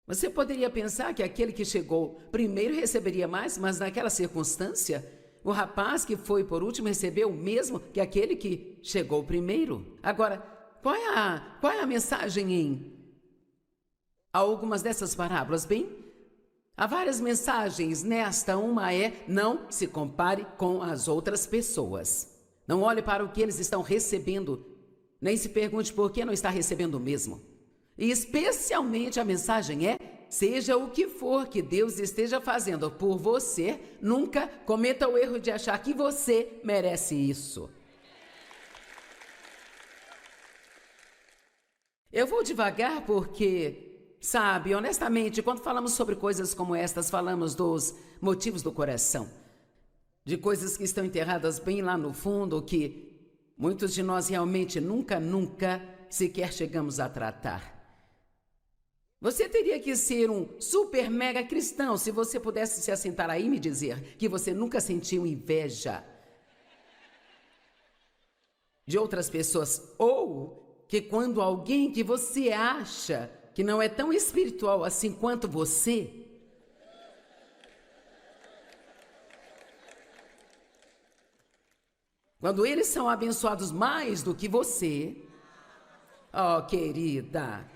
Speaker 1: Você poderia pensar que aquele que chegou primeiro receberia mais, mas naquela circunstância, o rapaz que foi por último recebeu o mesmo que aquele que chegou primeiro. Agora, qual é a mensagem em algumas dessas parábolas? Bem, há várias mensagens nesta. Uma é: não se compare com as outras pessoas. Não olhe para o que eles estão recebendo, nem se pergunte por que não está recebendo o mesmo. E especialmente a mensagem é: seja o que for que Deus esteja fazendo por você, nunca cometa o erro de achar que você merece isso. Eu vou devagar porque, sabe, honestamente, quando falamos sobre coisas como estas, falamos dos motivos do coração, de coisas que estão enterradas bem lá no fundo, que muitos de nós realmente nunca sequer chegamos a tratar. Você teria que ser um super mega cristão se você pudesse se assentar aí e me dizer que você nunca sentiu inveja de outras pessoas, ou que quando alguém que você acha que não é tão espiritual assim quanto você, quando eles são abençoados mais do que você, oh, querida,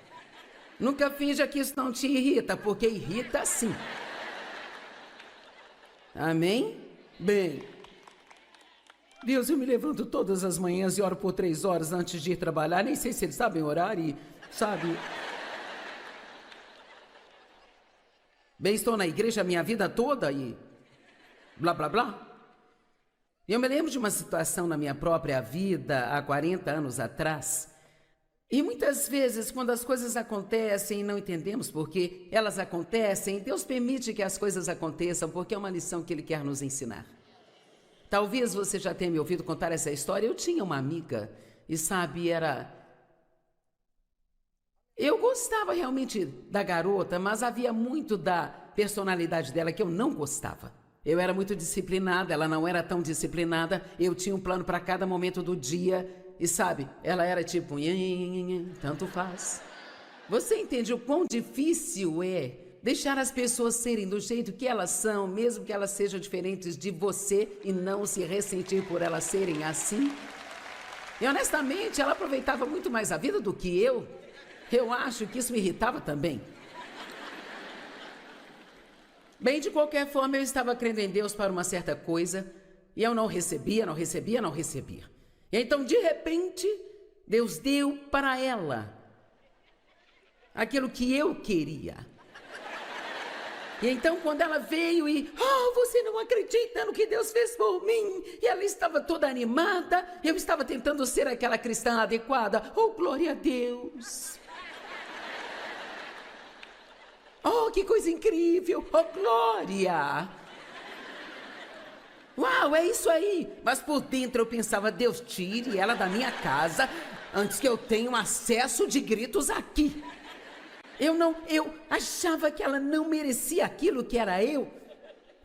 Speaker 1: nunca finja que isso não te irrita, porque irrita sim. Amém? Bem, Deus, eu me levanto todas as manhãs e oro por 3 horas antes de ir trabalhar. Nem sei se eles sabem orar e, sabe... Bem, estou na igreja a minha vida toda e... blá, blá, blá. Eu me lembro de uma situação na minha própria vida, há 40 anos atrás. E muitas vezes, quando as coisas acontecem e não entendemos por que elas acontecem, Deus permite que as coisas aconteçam, porque é uma lição que Ele quer nos ensinar. Talvez você já tenha me ouvido contar essa história. Eu tinha uma amiga, e sabe, eu gostava realmente da garota, mas havia muito da personalidade dela que eu não gostava. Eu era muito disciplinada, ela não era tão disciplinada. Eu tinha um plano para cada momento do dia. E sabe, ela era tipo, tanto faz. Você entende o quão difícil é deixar as pessoas serem do jeito que elas são, mesmo que elas sejam diferentes de você, e não se ressentir por elas serem assim? E honestamente, ela aproveitava muito mais a vida do que eu. Eu acho que isso me irritava também. Bem, de qualquer forma, eu estava crendo em Deus para uma certa coisa, e eu não recebia. E então, de repente, Deus deu para ela aquilo que eu queria. E então, quando ela veio você não acredita no que Deus fez por mim. E ela estava toda animada, eu estava tentando ser aquela cristã adequada. Oh, glória a Deus! Oh, que coisa incrível! Oh, glória! Uau, é isso aí! Mas por dentro eu pensava, Deus, tire ela da minha casa antes que eu tenha um acesso de gritos aqui. Eu achava que ela não merecia aquilo que era eu,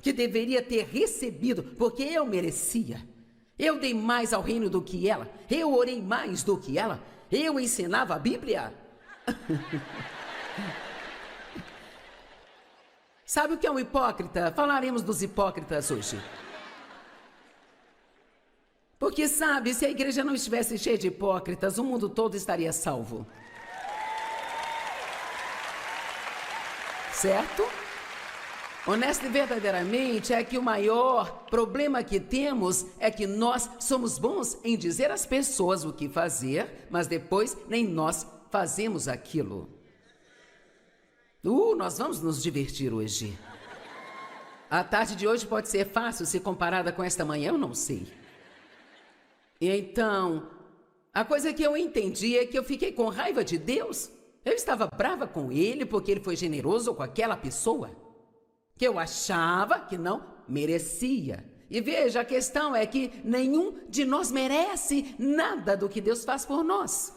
Speaker 1: que deveria ter recebido, porque eu merecia. Eu dei mais ao reino do que ela, eu orei mais do que ela, eu ensinava a Bíblia. Sabe o que é um hipócrita? Falaremos dos hipócritas hoje. Porque sabe, se a igreja não estivesse cheia de hipócritas, o mundo todo estaria salvo. Certo? Honesto e verdadeiramente, é que o maior problema que temos é que nós somos bons em dizer às pessoas o que fazer, mas depois nem nós fazemos aquilo. Nós vamos nos divertir hoje. A tarde de hoje pode ser fácil se comparada com esta manhã, eu não sei. E então, a coisa que eu entendi é que eu fiquei com raiva de Deus. Eu estava brava com Ele porque Ele foi generoso com aquela pessoa que eu achava que não merecia. E veja, a questão é que nenhum de nós merece nada do que Deus faz por nós.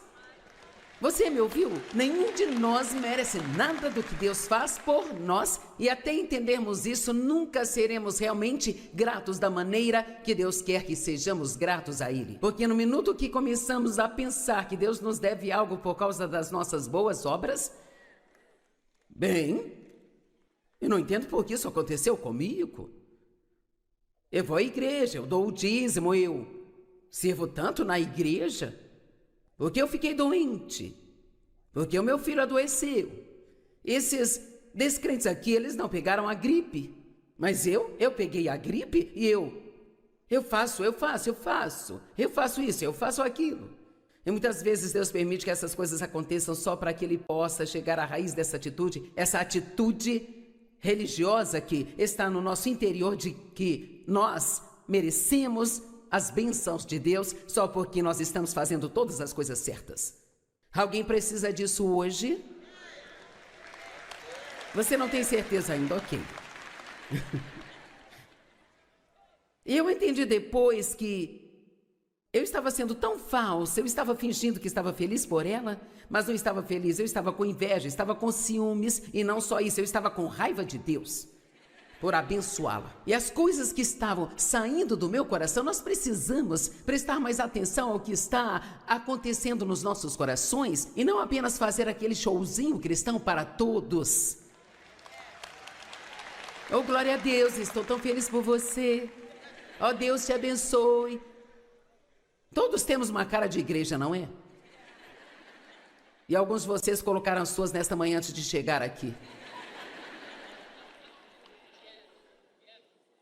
Speaker 1: Você me ouviu? Nenhum de nós merece nada do que Deus faz por nós, e até entendermos isso, nunca seremos realmente gratos da maneira que Deus quer que sejamos gratos a Ele. Porque no minuto que começamos a pensar que Deus nos deve algo por causa das nossas boas obras, bem, eu não entendo por que isso aconteceu comigo. Eu vou à igreja, eu dou o dízimo, eu sirvo tanto na igreja, porque eu fiquei doente, porque o meu filho adoeceu. Esses descrentes aqui, eles não pegaram a gripe, mas eu peguei a gripe e eu faço isso, eu faço aquilo. E muitas vezes Deus permite que essas coisas aconteçam só para que Ele possa chegar à raiz dessa atitude, essa atitude religiosa que está no nosso interior, de que nós merecemos as bênçãos de Deus só porque nós estamos fazendo todas as coisas certas. Alguém precisa disso hoje? Você não tem certeza ainda, ok. Eu entendi depois que eu estava sendo tão falsa, eu estava fingindo que estava feliz por ela, mas não estava feliz, eu estava com inveja, estava com ciúmes, e não só isso, eu estava com raiva de Deus por abençoá-la. E as coisas que estavam saindo do meu coração, nós precisamos prestar mais atenção ao que está acontecendo nos nossos corações e não apenas fazer aquele showzinho cristão para todos. Oh, glória a Deus, estou tão feliz por você. Oh, Deus te abençoe. Todos temos uma cara de igreja, não é? E alguns de vocês colocaram as suas nesta manhã antes de chegar aqui.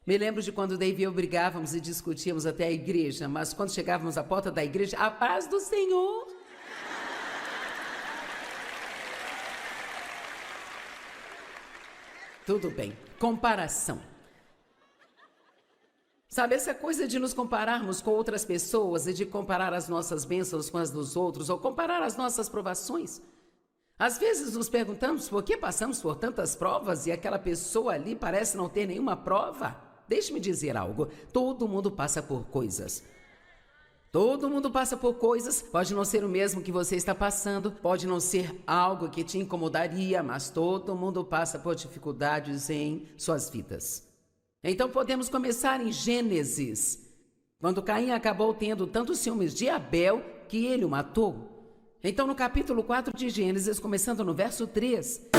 Speaker 1: Me lembro de quando Dave e eu brigávamos e discutíamos até a igreja, mas quando chegávamos à porta da igreja, a paz do Senhor. Tudo bem. Comparação. Sabe, essa coisa de nos compararmos com outras pessoas e de comparar as nossas bênçãos com as dos outros ou comparar as nossas provações. Às vezes nos perguntamos por que passamos por tantas provas e aquela pessoa ali parece não ter nenhuma prova. Deixe-me dizer algo. Todo mundo passa por coisas. Todo mundo passa por coisas, pode não ser o mesmo que você está passando, pode não ser algo que te incomodaria, mas todo mundo passa por dificuldades em suas vidas. Então podemos começar em Gênesis, quando Caim acabou tendo tantos ciúmes de Abel que ele o matou. Então no capítulo 4 de Gênesis, começando no verso 3...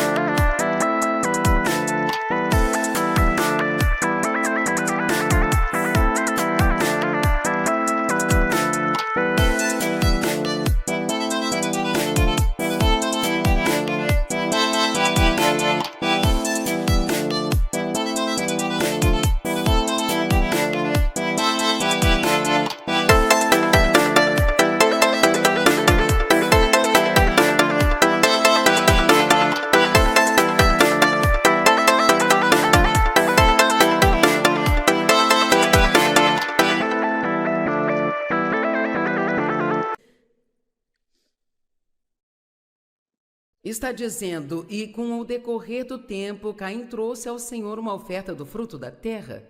Speaker 1: Está dizendo, e com o decorrer do tempo, Caim trouxe ao Senhor uma oferta do fruto da terra.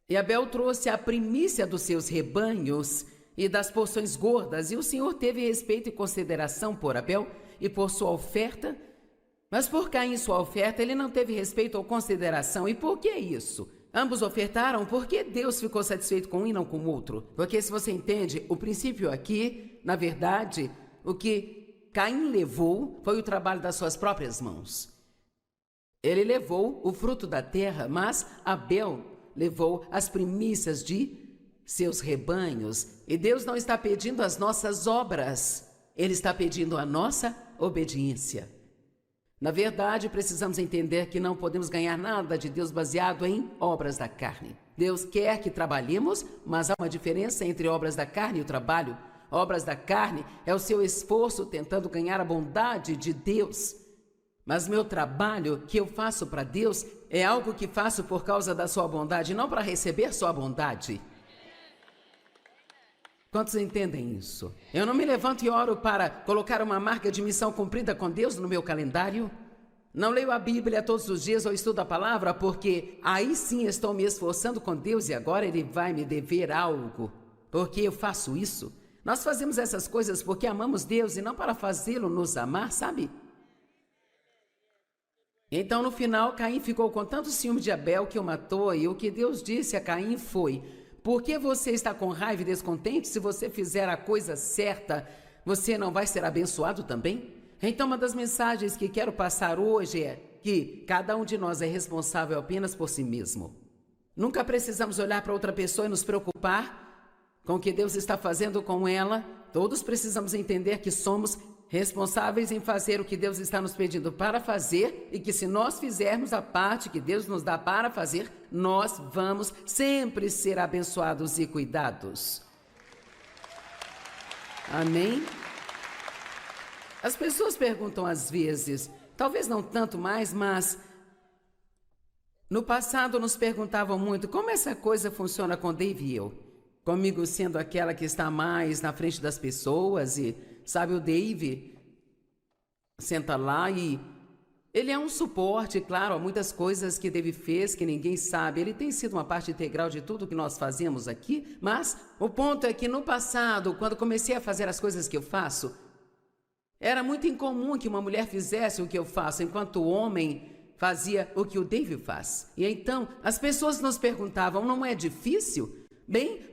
Speaker 1: E Abel trouxe a primícia dos seus rebanhos e das porções gordas, e o Senhor teve respeito e consideração por Abel e por sua oferta, mas por Caim e sua oferta ele não teve respeito ou consideração. E por que isso? Ambos ofertaram porque Deus ficou satisfeito com um e não com o outro. Porque se você entende, o princípio aqui, na verdade, o que Caim levou foi o trabalho das suas próprias mãos. Ele levou o fruto da terra, mas Abel levou as primícias de seus rebanhos. E Deus não está pedindo as nossas obras, Ele está pedindo a nossa obediência. Na verdade, precisamos entender que não podemos ganhar nada de Deus baseado em obras da carne. Deus quer que trabalhemos, mas há uma diferença entre obras da carne e o trabalho. Obras da carne é o seu esforço tentando ganhar a bondade de Deus. Mas meu trabalho que eu faço para Deus é algo que faço por causa da sua bondade, não para receber sua bondade. Quantos entendem isso? Eu não me levanto e oro para colocar uma marca de missão cumprida com Deus no meu calendário. Não leio a Bíblia todos os dias ou estudo a palavra, porque aí sim estou me esforçando com Deus e agora Ele vai me dever algo. Porque eu faço isso. Nós fazemos essas coisas porque amamos Deus e não para fazê-lo nos amar, sabe? Então, no final, Caim ficou com tanto ciúme de Abel que o matou, e o que Deus disse a Caim foi: por que você está com raiva e descontente? Se você fizer a coisa certa, você não vai ser abençoado também? Então, uma das mensagens que quero passar hoje é que cada um de nós é responsável apenas por si mesmo. Nunca precisamos olhar para outra pessoa e nos preocupar com o que Deus está fazendo com ela. Todos precisamos entender que somos responsáveis em fazer o que Deus está nos pedindo para fazer e que se nós fizermos a parte que Deus nos dá para fazer, nós vamos sempre ser abençoados e cuidados. Amém? As pessoas perguntam às vezes, talvez não tanto mais, mas no passado nos perguntavam muito como essa coisa funciona com Dave e eu. Comigo sendo aquela que está mais na frente das pessoas e, sabe, o Dave senta lá e ele é um suporte, claro, há muitas coisas que Dave fez que ninguém sabe. Ele tem sido uma parte integral de tudo que nós fazemos aqui, mas o ponto é que no passado, quando comecei a fazer as coisas que eu faço, era muito incomum que uma mulher fizesse o que eu faço, enquanto o homem fazia o que o Dave faz. E então, as pessoas nos perguntavam, não é difícil? Bem,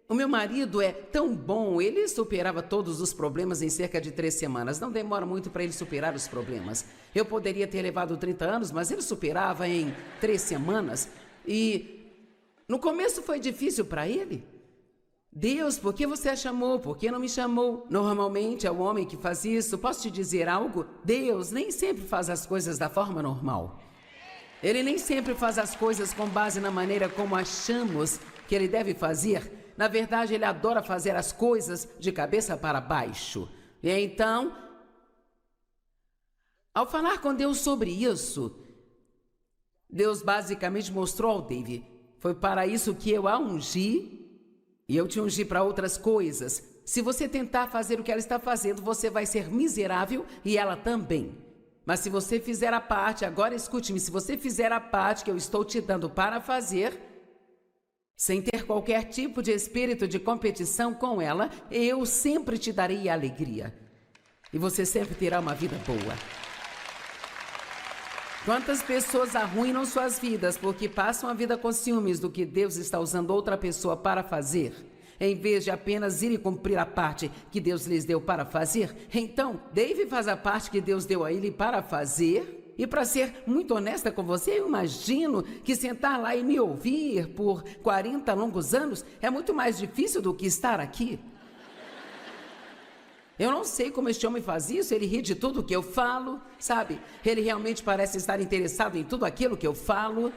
Speaker 1: o meu marido é tão bom, ele superava todos os problemas em cerca de 3 semanas. Não demora muito para ele superar os problemas. Eu poderia ter levado 30 anos, mas ele superava em 3 semanas. E no começo foi difícil para ele. Deus, por que você a chamou? Por que não me chamou? Normalmente é o homem que faz isso. Posso te dizer algo? Deus nem sempre faz as coisas da forma normal. Ele nem sempre faz as coisas com base na maneira como achamos que ele deve fazer. Na verdade, ele adora fazer as coisas de cabeça para baixo. E então, ao falar com Deus sobre isso, Deus basicamente mostrou ao Dave: foi para isso que eu a ungi, e eu te ungi para outras coisas. Se você tentar fazer o que ela está fazendo, você vai ser miserável e ela também. Mas se você fizer a parte, agora escute-me, se você fizer a parte que eu estou te dando para fazer, sem ter qualquer tipo de espírito de competição com ela, eu sempre te darei alegria. E você sempre terá uma vida boa. Quantas pessoas arruinam suas vidas porque passam a vida com ciúmes do que Deus está usando outra pessoa para fazer, em vez de apenas ir e cumprir a parte que Deus lhes deu para fazer? Então, Dave faz a parte que Deus deu a ele para fazer. E para ser muito honesta com você, eu imagino que sentar lá e me ouvir por 40 longos anos é muito mais difícil do que estar aqui. Eu não sei como este homem faz isso, ele ri de tudo que eu falo, sabe? Ele realmente parece estar interessado em tudo aquilo que eu falo.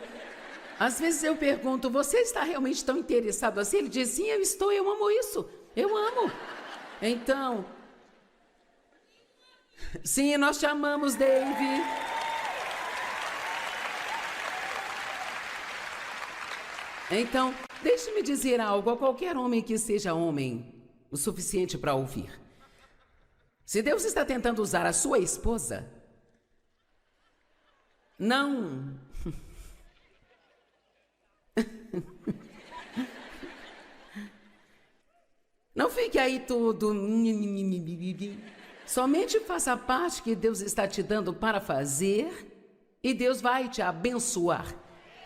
Speaker 1: Às vezes eu pergunto: você está realmente tão interessado assim? Ele diz: sim, eu estou, eu amo isso, eu amo. Então, sim, nós te amamos, Dave. Então, deixe-me dizer algo a qualquer homem que seja homem o suficiente para ouvir. Se Deus está tentando usar a sua esposa, não fique aí tudo. Somente faça a parte que Deus está te dando para fazer e Deus vai te abençoar.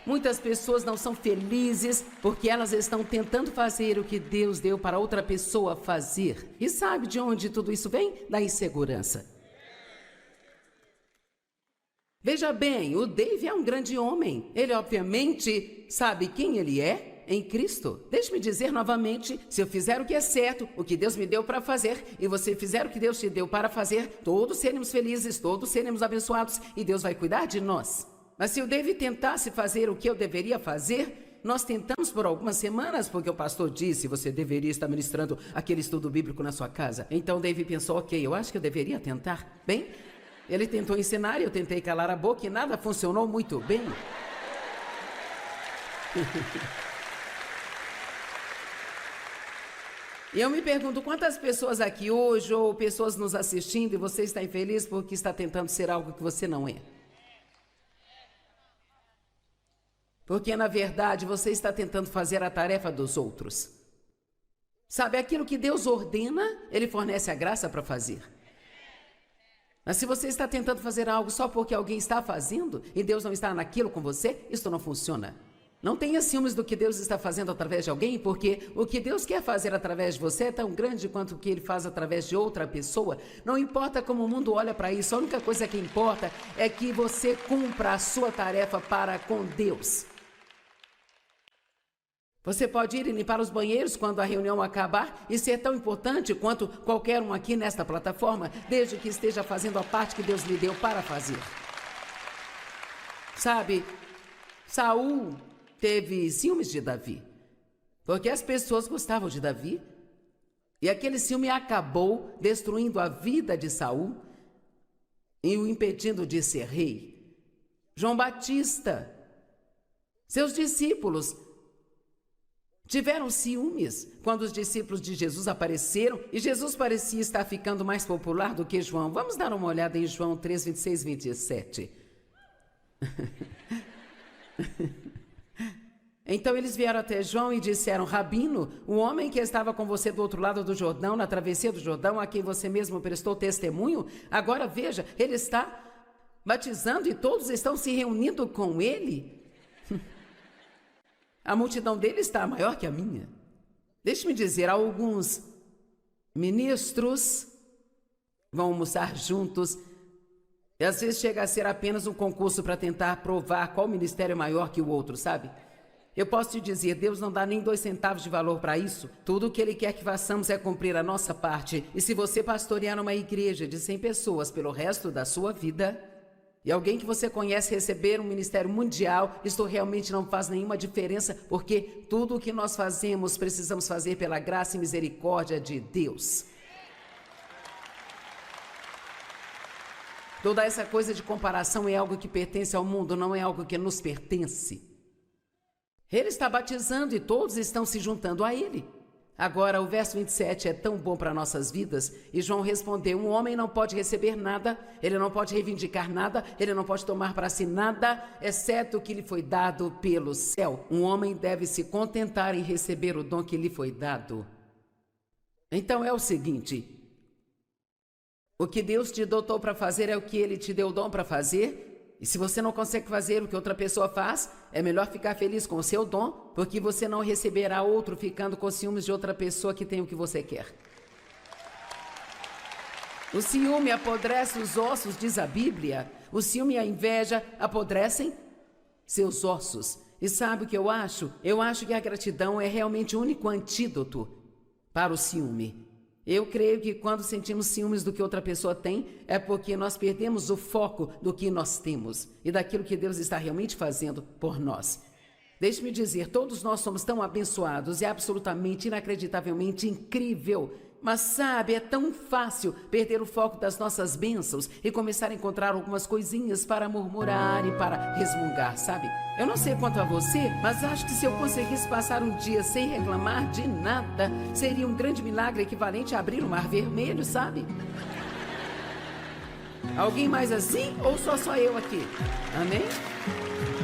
Speaker 1: Muitas pessoas não são felizes porque elas estão tentando fazer o que Deus deu para outra pessoa fazer. E sabe de onde tudo isso vem? Da insegurança. Veja bem, o Dave é um grande homem. Ele obviamente sabe quem ele é em Cristo. Deixe-me dizer novamente: se eu fizer o que é certo, o que Deus me deu para fazer, e você fizer o que Deus te deu para fazer, todos seremos felizes, todos seremos abençoados e Deus vai cuidar de nós. Mas se o Dave tentasse fazer o que eu deveria fazer, nós tentamos por algumas semanas, porque o pastor disse: você deveria estar ministrando aquele estudo bíblico na sua casa. Então Dave pensou: ok, eu acho que eu deveria tentar. Bem, ele tentou ensinar e eu tentei calar a boca e nada funcionou muito bem. E eu me pergunto: quantas pessoas aqui hoje, ou pessoas nos assistindo, e você está infeliz porque está tentando ser algo que você não é? Porque, na verdade, você está tentando fazer a tarefa dos outros. Sabe, aquilo que Deus ordena, Ele fornece a graça para fazer. Mas se você está tentando fazer algo só porque alguém está fazendo, e Deus não está naquilo com você, isso não funciona. Não tenha ciúmes do que Deus está fazendo através de alguém, porque o que Deus quer fazer através de você é tão grande quanto o que Ele faz através de outra pessoa. Não importa como o mundo olha para isso, a única coisa que importa é que você cumpra a sua tarefa para com Deus. Você pode ir e limpar os banheiros quando a reunião acabar e ser tão importante quanto qualquer um aqui nesta plataforma, desde que esteja fazendo a parte que Deus lhe deu para fazer. Sabe, Saul teve ciúmes de Davi, porque as pessoas gostavam de Davi, e aquele ciúme acabou destruindo a vida de Saul e o impedindo de ser rei. João Batista, seus discípulos tiveram ciúmes quando os discípulos de Jesus apareceram e Jesus parecia estar ficando mais popular do que João. Vamos dar uma olhada em João 3, 26 e 27. Então eles vieram até João e disseram: Rabino, o homem que estava com você do outro lado do Jordão, na travessia do Jordão, a quem você mesmo prestou testemunho, agora veja, ele está batizando e todos estão se reunindo com ele. A multidão dele está maior que a minha. Deixe-me dizer, alguns ministros vão almoçar juntos e às vezes chega a ser apenas um concurso para tentar provar qual ministério é maior que o outro, sabe? Eu posso te dizer, Deus não dá nem 2 centavos de valor para isso. Tudo o que Ele quer que façamos é cumprir a nossa parte. E se você pastorear uma igreja de 100 pessoas pelo resto da sua vida, e alguém que você conhece receber um ministério mundial, isto realmente não faz nenhuma diferença, porque tudo o que nós fazemos, precisamos fazer pela graça e misericórdia de Deus. Toda essa coisa de comparação é algo que pertence ao mundo, não é algo que nos pertence. Ele está batizando e todos estão se juntando a ele. Agora, o verso 27 é tão bom para nossas vidas, e João respondeu: um homem não pode receber nada, ele não pode reivindicar nada, ele não pode tomar para si nada, exceto o que lhe foi dado pelo céu. Um homem deve se contentar em receber o dom que lhe foi dado. Então é o seguinte: o que Deus te dotou para fazer é o que Ele te deu o dom para fazer. E se você não consegue fazer o que outra pessoa faz, é melhor ficar feliz com o seu dom, porque você não receberá outro ficando com ciúmes de outra pessoa que tem o que você quer. O ciúme apodrece os ossos, diz a Bíblia. O ciúme e a inveja apodrecem seus ossos. E sabe o que eu acho? Eu acho que a gratidão é realmente o único antídoto para o ciúme. Eu creio que quando sentimos ciúmes do que outra pessoa tem, é porque nós perdemos o foco do que nós temos e daquilo que Deus está realmente fazendo por nós. Deixe-me dizer, todos nós somos tão abençoados e absolutamente, inacreditavelmente incrível. Mas sabe, é tão fácil perder o foco das nossas bênçãos e começar a encontrar algumas coisinhas para murmurar e para resmungar, sabe? Eu não sei quanto a você, mas acho que se eu conseguisse passar um dia sem reclamar de nada, seria um grande milagre equivalente a abrir o Mar Vermelho, sabe? Alguém mais assim ou só eu aqui? Amém?